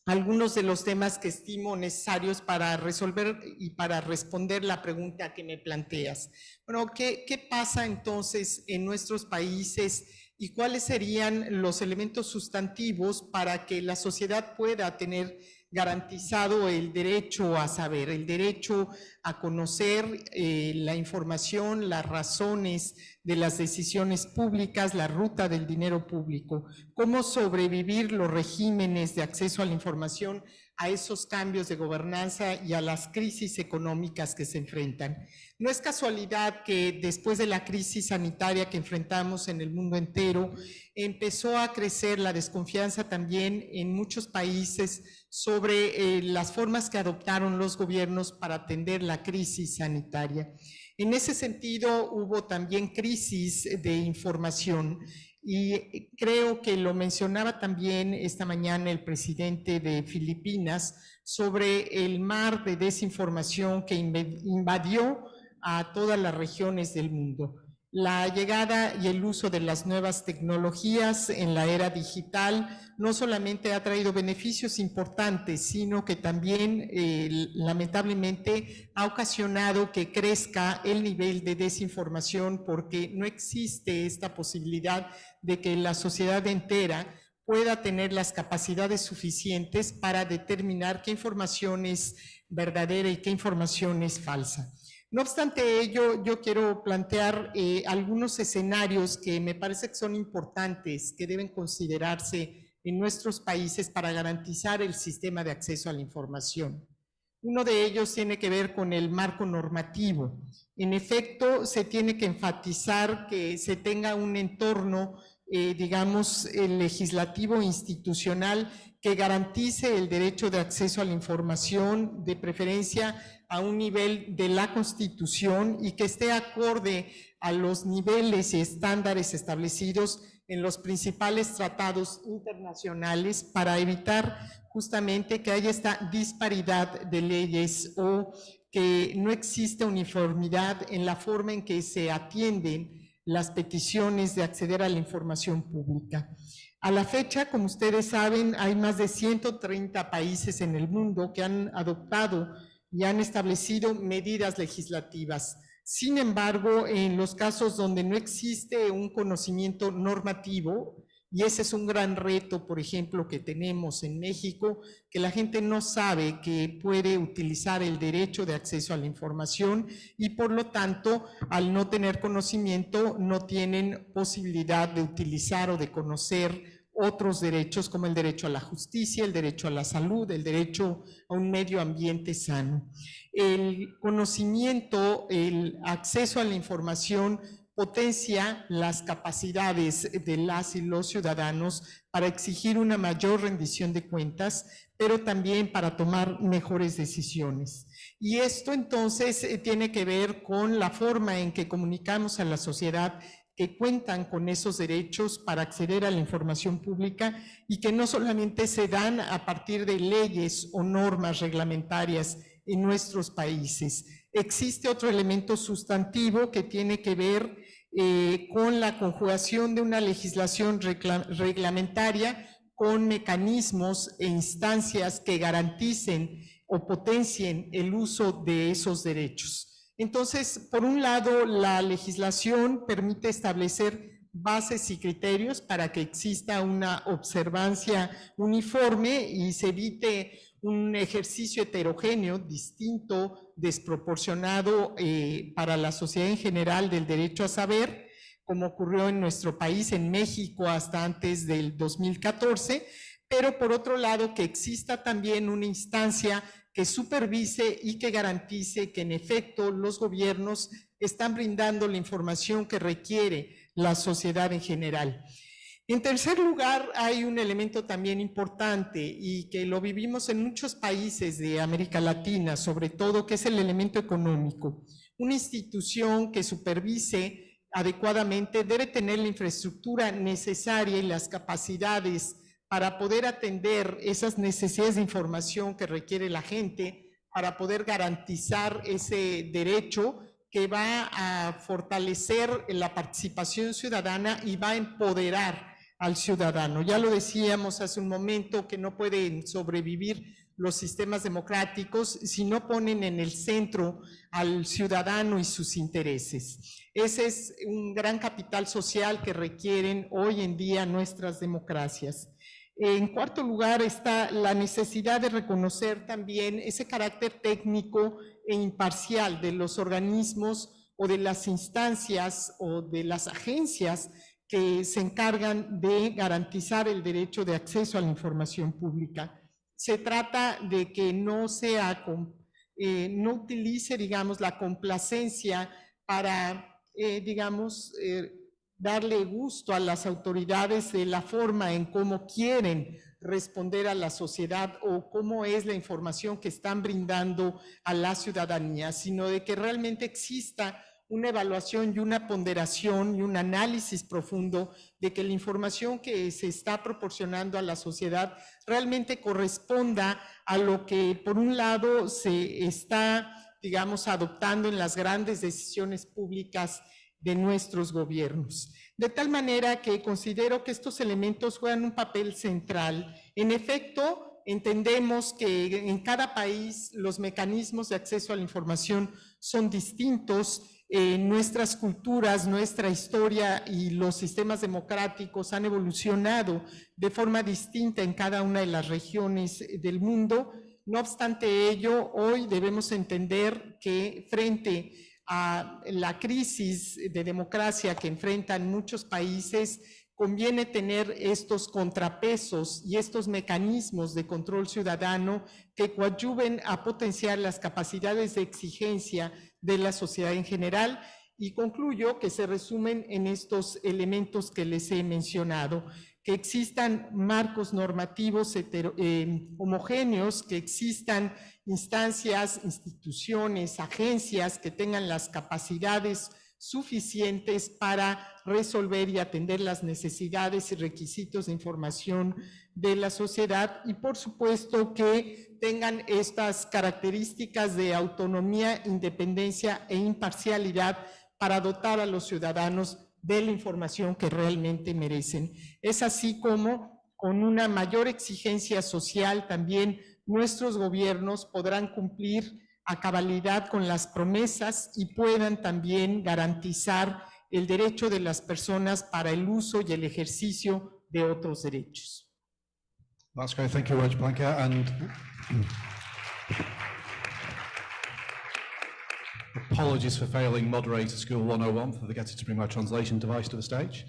algunos de los temas que estimo necesarios para resolver y para responder la pregunta que me planteas. Bueno, ¿qué pasa entonces en nuestros países y cuáles serían los elementos sustantivos para que la sociedad pueda tener garantizado el derecho a saber, el derecho a conocer la información, las razones de las decisiones públicas, la ruta del dinero público, cómo sobrevivir los regímenes de acceso a la información a esos cambios de gobernanza y a las crisis económicas que se enfrentan. No es casualidad que después de la crisis sanitaria que enfrentamos en el mundo entero, empezó a crecer la desconfianza también en muchos países sobre las formas que adoptaron los gobiernos para atender la crisis sanitaria. En ese sentido, hubo también crisis de información y creo que lo mencionaba también esta mañana el presidente de Filipinas sobre el mar de desinformación que invadió a todas las regiones del mundo. La llegada y el uso de las nuevas tecnologías en la era digital no solamente ha traído beneficios importantes, sino que también lamentablemente ha ocasionado que crezca el nivel de desinformación porque no existe esta posibilidad de que la sociedad entera pueda tener las capacidades suficientes para determinar qué información es verdadera y qué información es falsa. No obstante ello, yo quiero plantear algunos escenarios que me parece que son importantes, que deben considerarse en nuestros países para garantizar el sistema de acceso a la información. Uno de ellos tiene que ver con el marco normativo. En efecto, se tiene que enfatizar que se tenga un entorno, digamos, legislativo e institucional que garantice el derecho de acceso a la información, de preferencia a un nivel de la Constitución y que esté acorde a los niveles y estándares establecidos en los principales tratados internacionales para evitar justamente que haya esta disparidad de leyes o que no exista uniformidad en la forma en que se atienden las peticiones de acceder a la información pública. A la fecha, como ustedes saben, hay más de 130 países en el mundo que han adoptado y han establecido medidas legislativas. Sin embargo, en los casos donde no existe un conocimiento normativo, y ese es un gran reto, por ejemplo, que tenemos en México, que la gente no sabe que puede utilizar el derecho de acceso a la información y por lo tanto, al no tener conocimiento, no tienen posibilidad de utilizar o de conocer otros derechos como el derecho a la justicia, el derecho a la salud, el derecho a un medio ambiente sano. El conocimiento, el acceso a la información potencia las capacidades de las y los ciudadanos para exigir una mayor rendición de cuentas, pero también para tomar mejores decisiones. Y esto entonces tiene que ver con la forma en que comunicamos a la sociedad que cuentan con esos derechos para acceder a la información pública y que no solamente se dan a partir de leyes o normas reglamentarias en nuestros países. Existe otro elemento sustantivo que tiene que ver con la conjugación de una legislación reglamentaria con mecanismos e instancias que garanticen o potencien el uso de esos derechos. Entonces, por un lado, la legislación permite establecer bases y criterios para que exista una observancia uniforme y se evite un ejercicio heterogéneo, distinto, desproporcionado para la sociedad en general del derecho a saber, como ocurrió en nuestro país, en México, hasta antes del 2014, pero por otro lado que exista también una instancia que que supervise y que garantice que en efecto los gobiernos están brindando la información que requiere la sociedad en general. En tercer lugar, hay un elemento también importante y que lo vivimos en muchos países de América Latina, sobre todo, que es el elemento económico. Una institución que supervise adecuadamente debe tener la infraestructura necesaria y las capacidades para poder atender esas necesidades de información que requiere la gente, para poder garantizar ese derecho que va a fortalecer la participación ciudadana y va a empoderar al ciudadano. Ya lo decíamos hace un momento que no pueden sobrevivir los sistemas democráticos si no ponen en el centro al ciudadano y sus intereses. Ese es un gran capital social que requieren hoy en día nuestras democracias. En cuarto lugar está la necesidad de reconocer también ese carácter técnico e imparcial de los organismos o de las instancias o de las agencias que se encargan de garantizar el derecho de acceso a la información pública. Se trata de que no utilice, digamos, la complacencia para, darle gusto a las autoridades de la forma en cómo quieren responder a la sociedad o cómo es la información que están brindando a la ciudadanía, sino de que realmente exista una evaluación y una ponderación y un análisis profundo de que la información que se está proporcionando a la sociedad realmente corresponda a lo que por un lado se está, digamos, adoptando en las grandes decisiones públicas de nuestros gobiernos. De tal manera que considero que estos elementos juegan un papel central. En efecto, entendemos que en cada país los mecanismos de acceso a la información son distintos. Nuestras culturas, nuestra historia y los sistemas democráticos han evolucionado de forma distinta en cada una de las regiones del mundo. No obstante ello, hoy debemos entender que frente a la crisis de democracia que enfrentan muchos países, conviene tener estos contrapesos y estos mecanismos de control ciudadano que coadyuven a potenciar las capacidades de exigencia de la sociedad en general, y concluyo que se resumen en estos elementos que les he mencionado: que existan marcos normativos homogéneos, que existan instancias, instituciones, agencias que tengan las capacidades suficientes para resolver y atender las necesidades y requisitos de información de la sociedad, y por supuesto que tengan estas características de autonomía, independencia e imparcialidad para dotar a los ciudadanos de la información que realmente merecen. Es así como, con una mayor exigencia social, también nuestros gobiernos podrán cumplir a cabalidad con las promesas y puedan también garantizar el derecho de las personas para el uso y el ejercicio de otros derechos. That's great. Thank you very much, Blanca. And apologies for failing moderator school 101 for forgetting to bring my translation device to the stage.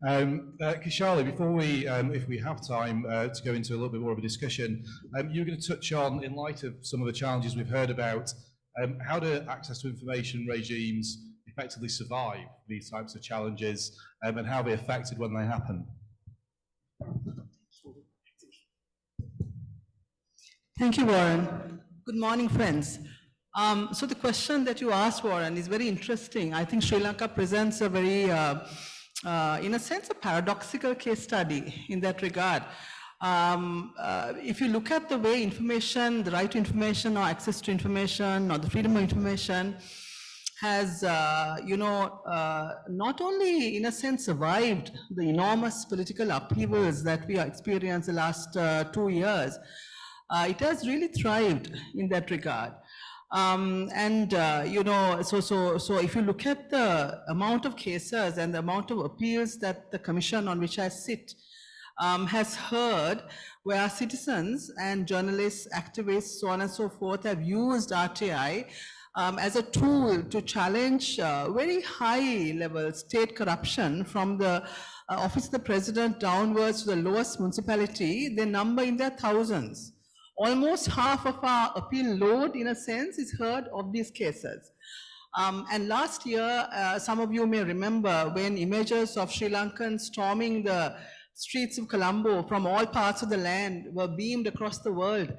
Kishali, before we, if we have time to go into a little bit more of a discussion, you're going to touch on, in light of some of the challenges we've heard about, how do access to information regimes effectively survive these types of challenges, and how are they affected when they happen? Thank you, Warren. Good morning, friends. So the question that you asked, Warren, is very interesting. I think Sri Lanka presents a very, in a sense, a paradoxical case study in that regard. If you look at the way information, the right to information or access to information or the freedom of information has, not only in a sense survived the enormous political upheavals that we have experienced the last 2 years, it has really thrived in that regard. So if you look at the amount of cases and the amount of appeals that the commission on which I sit has heard, where citizens and journalists, activists, so on and so forth, have used RTI as a tool to challenge very high level state corruption from the office of the president downwards to the lowest municipality, they number in their thousands almost half of our appeal load, in a sense, is heard of these cases. And last year, some of you may remember when images of Sri Lankans storming the streets of Colombo from all parts of the land were beamed across the world,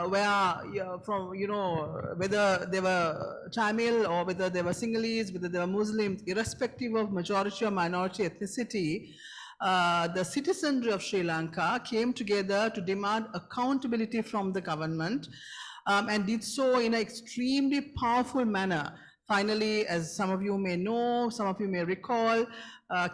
whether they were Tamil or whether they were Sinhalese, whether they were Muslims, irrespective of majority or minority ethnicity, the citizenry of Sri Lanka came together to demand accountability from the government, and did so in an extremely powerful manner. Finally, as some of you may know, some of you may recall,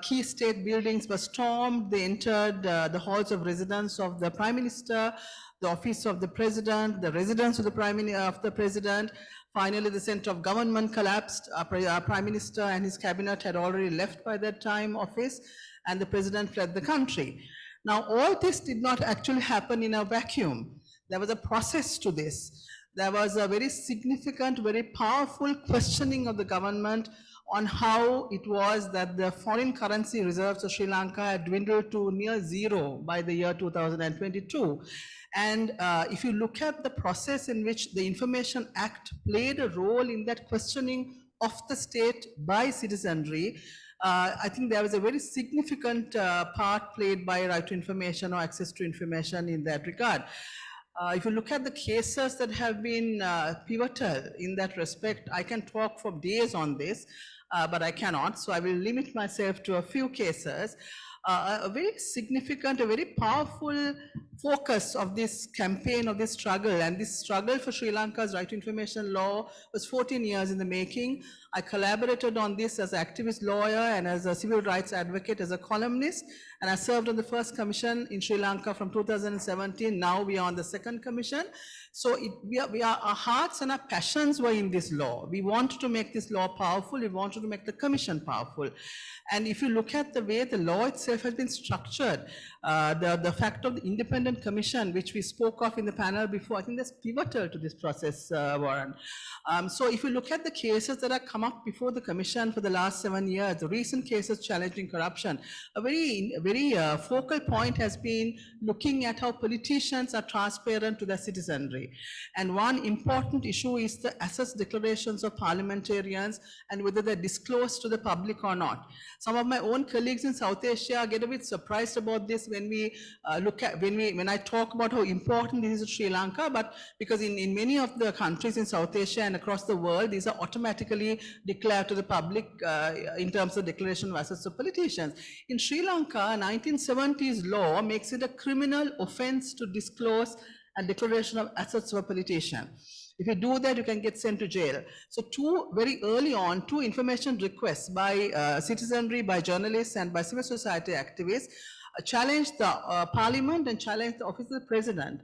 key state buildings were stormed. They entered the halls of residence of the Prime Minister, the office of the President, the residence of the President. Finally, the center of government collapsed. Our Prime Minister and his cabinet had already left by that time office, and the President fled the country. Now, all this did not actually happen in a vacuum. There was a process to this. There was a very significant, very powerful questioning of the government on how it was that the foreign currency reserves of Sri Lanka had dwindled to near zero by the year 2022. And if you look at the process in which the Information Act played a role in that questioning of the state by citizenry, I think there was a very significant part played by right to information or access to information in that regard. If you look at the cases that have been pivotal in that respect, I can talk for days on this, but I cannot, so I will limit myself to a few cases. A very significant, a very powerful focus of this campaign, of this struggle, and this struggle for Sri Lanka's right to information law was 14 years in the making. I collaborated on this as an activist lawyer and as a civil rights advocate, as a columnist, and I served on the first commission in Sri Lanka from 2017. Now we are on the second commission. So our hearts and our passions were in this law. We wanted to make this law powerful. We wanted to make the commission powerful. And if you look at the way the law itself has been structured, the fact of the independent commission, which we spoke of in the panel before, I think that's pivotal to this process, Warren. So if you look at the cases that have come up before the commission for the last 7 years, the recent cases challenging corruption, a very focal point has been looking at how politicians are transparent to their citizenry. And one important issue is the assets declarations of parliamentarians and whether they're disclosed to the public or not. Some of my own colleagues in South Asia get a bit surprised about this when we when I talk about how important this is to Sri Lanka, but because in many of the countries in South Asia and across the world, these are automatically declared to the public in terms of declaration of assets of politicians. In Sri Lanka, 1970s law makes it a criminal offense to disclose a declaration of assets of a politician. If you do that, you can get sent to jail. So very early on, two information requests by citizenry, by journalists, and by civil society activists challenged the parliament and challenged the office of the president.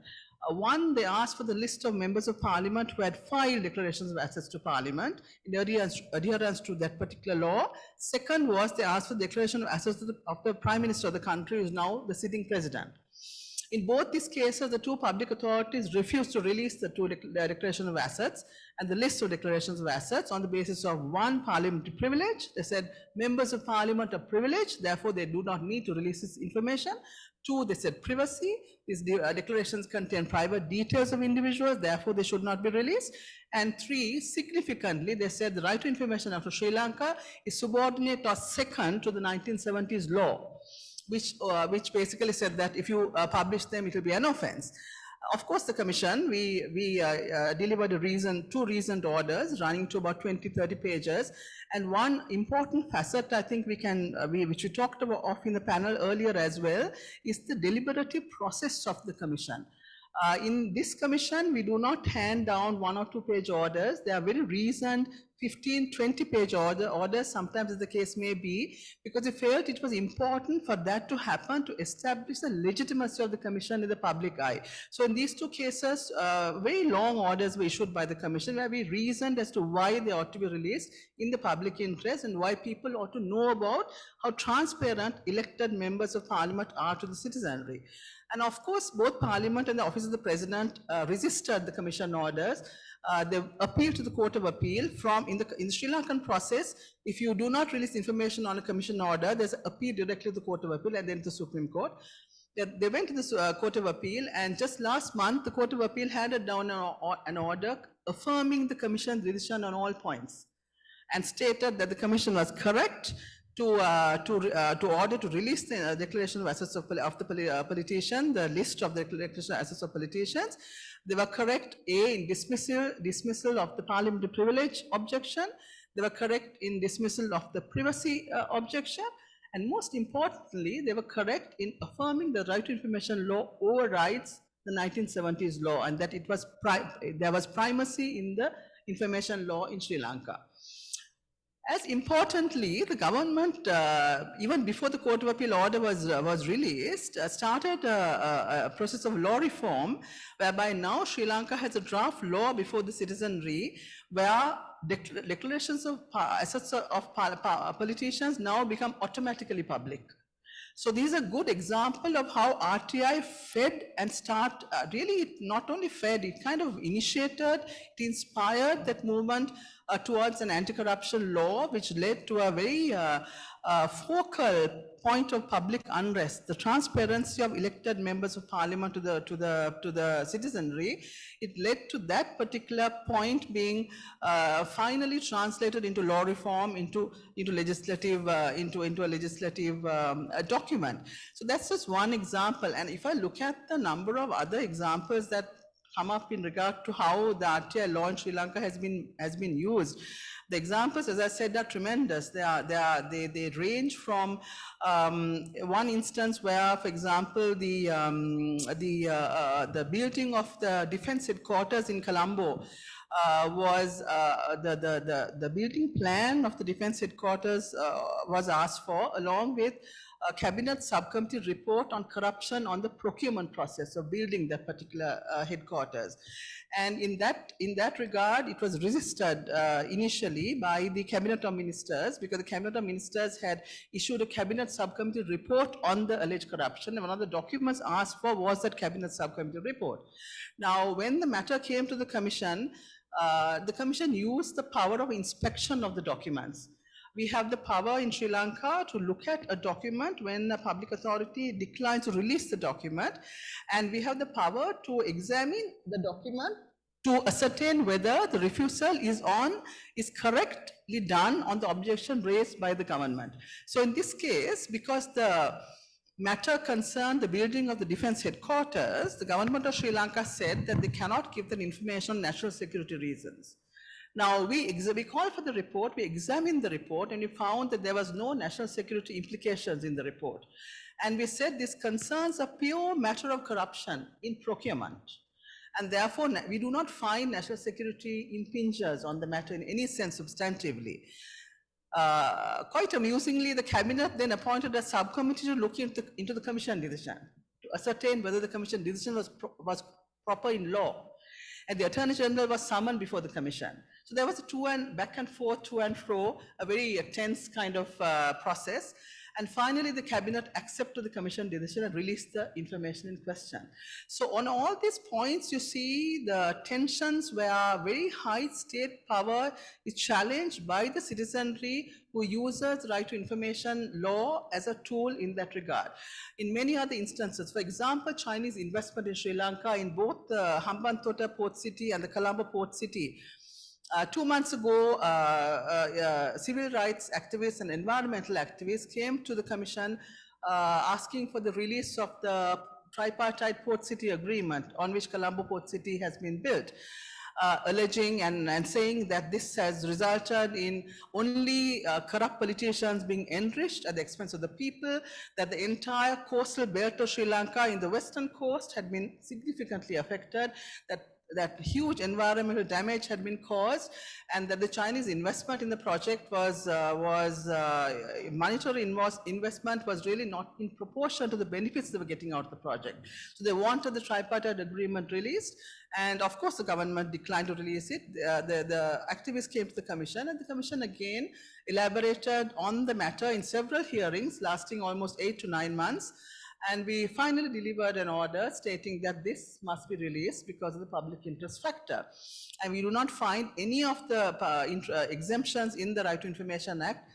One, they asked for the list of members of parliament who had filed declarations of assets to parliament in adherence to that particular law. Second was they asked for the declaration of assets of the prime minister of the country, who is now the sitting president. In both these cases, the two public authorities refused to release the declaration of assets and the list of declarations of assets on the basis of one, parliamentary privilege. They said members of parliament are privileged, therefore they do not need to release this information. Two, they said privacy. These declarations contain private details of individuals, therefore they should not be released. And three, significantly, they said the right to information of Sri Lanka is subordinate or second to the 1970s law, which basically said that if you publish them, it will be an offense. Of course, the commission, we delivered two reasoned orders running to about 20-30 pages. And one important facet I think which we talked about in the panel earlier as well, is the deliberative process of the commission. In this commission, we do not hand down 1 or 2 page orders. They are very reasoned 15-20 page orders, sometimes as the case may be, because we felt it was important for that to happen to establish the legitimacy of the commission in the public eye. So in these two cases, very long orders were issued by the commission where we reasoned as to why they ought to be released in the public interest and why people ought to know about how transparent elected members of parliament are to the citizenry. And of course, both Parliament and the Office of the President resisted the Commission orders. They appealed to the Court of Appeal. In the Sri Lankan process, if you do not release information on a Commission order, there's an appeal directly to the Court of Appeal and then to the Supreme Court. They went to the Court of Appeal, and just last month, the Court of Appeal handed down an order affirming the Commission's decision on all points, and stated that the Commission was correct to order to release the declaration of assets of the politician, the list of the declaration of assets of politicians. They were correct, A, in dismissal of the parliamentary privilege objection. They were correct in dismissal of the privacy objection. And most importantly, they were correct in affirming the right to information law overrides the 1970s law, and that it was there was primacy in the information law in Sri Lanka. As importantly, the government, even before the Court of Appeal order was released, started a process of law reform, whereby now Sri Lanka has a draft law before the citizenry, where declarations of assets of politicians now become automatically public. So these are good example of how RTI fed and really it not only fed, it kind of initiated, it inspired that movement towards an anti-corruption law, which led to a very focal point of public unrest, the transparency of elected members of parliament to the citizenry. It led to that particular point being finally translated into law reform, into a legislative document. So that's just one example. And if I look at the number of other examples that come up in regard to how the RTI law in Sri Lanka has been used, the examples, as I said, are tremendous. They range from one instance where, for example, the building of the defense headquarters in Colombo was the building plan of the defense headquarters was asked for, along with a cabinet subcommittee report on corruption on the procurement process of building that particular headquarters. And in that regard, it was resisted initially by the Cabinet of Ministers, because the Cabinet of Ministers had issued a Cabinet subcommittee report on the alleged corruption, and one of the documents asked for was that Cabinet subcommittee report. Now, when the matter came to the Commission used the power of inspection of the documents. We have the power in Sri Lanka to look at a document when a public authority declines to release the document, and we have the power to examine the document to ascertain whether the refusal is correctly done on the objection raised by the government. So in this case, because the matter concerned the building of the defense headquarters, the government of Sri Lanka said that they cannot give that information on national security reasons. Now, we called for the report, we examined the report, and we found that there was no national security implications in the report. And we said this concerns a pure matter of corruption in procurement. And therefore, we do not find national security impinges on the matter in any sense substantively. Quite amusingly, the Cabinet then appointed a subcommittee to look into the Commission decision, to ascertain whether the Commission decision was proper in law. And the Attorney General was summoned before the Commission. So there was a back and forth, to and fro, a very tense kind of process. And finally, the Cabinet accepted the Commission decision and released the information in question. So on all these points, you see the tensions where very high state power is challenged by the citizenry who uses right to information law as a tool in that regard. In many other instances, for example, Chinese investment in Sri Lanka in both the Hambantota port city and the Colombo port city. 2 months ago, civil rights activists and environmental activists came to the Commission asking for the release of the tripartite port city agreement on which Colombo port city has been built, alleging and saying that this has resulted in only corrupt politicians being enriched at the expense of the people, that the entire coastal belt of Sri Lanka in the western coast had been significantly affected, that huge environmental damage had been caused, and that the Chinese investment in the project was monetary investment was really not in proportion to the benefits they were getting out of the project. So they wanted the tripartite agreement released, and of course the government declined to release it. The activists came to the Commission, and the Commission again elaborated on the matter in several hearings lasting almost 8 to 9 months. And we finally delivered an order stating that this must be released because of the public interest factor. And we do not find any of the exemptions in the Right to Information Act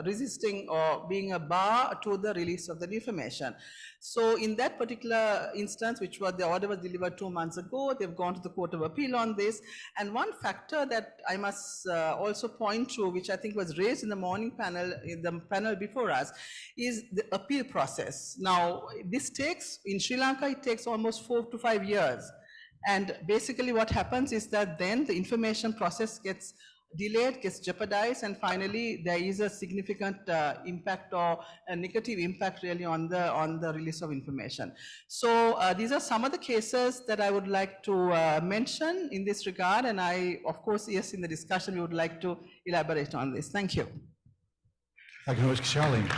resisting or being a bar to the release of the information. So in that particular instance, which was the order was delivered 2 months ago, they've gone to the Court of Appeal on this. And one factor that I must also point to, which I think was raised in the morning panel, in the panel before us, is the appeal process. Now, this takes, in Sri Lanka, it takes almost 4 to 5 years. And basically what happens is that then the information process gets delayed, gets jeopardized, and finally there is a significant impact or a negative impact really on the release of information. So these are some of the cases that I would like to mention in this regard, and I, of course, yes, in the discussion we would like to elaborate on this. Thank you. Thank you very much, Charlene.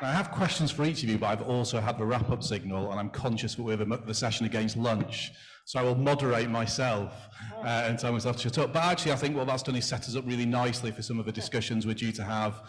I have questions for each of you, but I've also had the wrap-up signal, and I'm conscious that we're the session against lunch. So I will moderate myself and tell myself to shut up. But actually, I think what that's done is set us up really nicely for some of the discussions we're due to have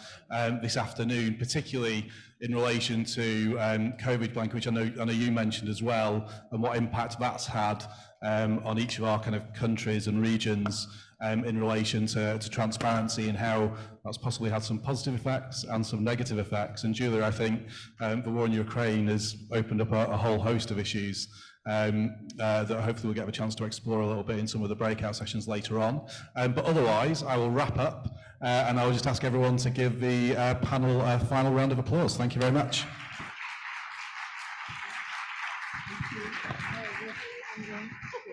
this afternoon, particularly in relation to COVID, Blanca, which I know you mentioned as well, and what impact that's had on each of our kind of countries and regions in relation to transparency, and how that's possibly had some positive effects and some negative effects. And Julia, I think the war in Ukraine has opened up a whole host of issues that hopefully we'll get a chance to explore a little bit in some of the breakout sessions later on. But otherwise, I will wrap up and I will just ask everyone to give the panel a final round of applause. Thank you very much. Thank you.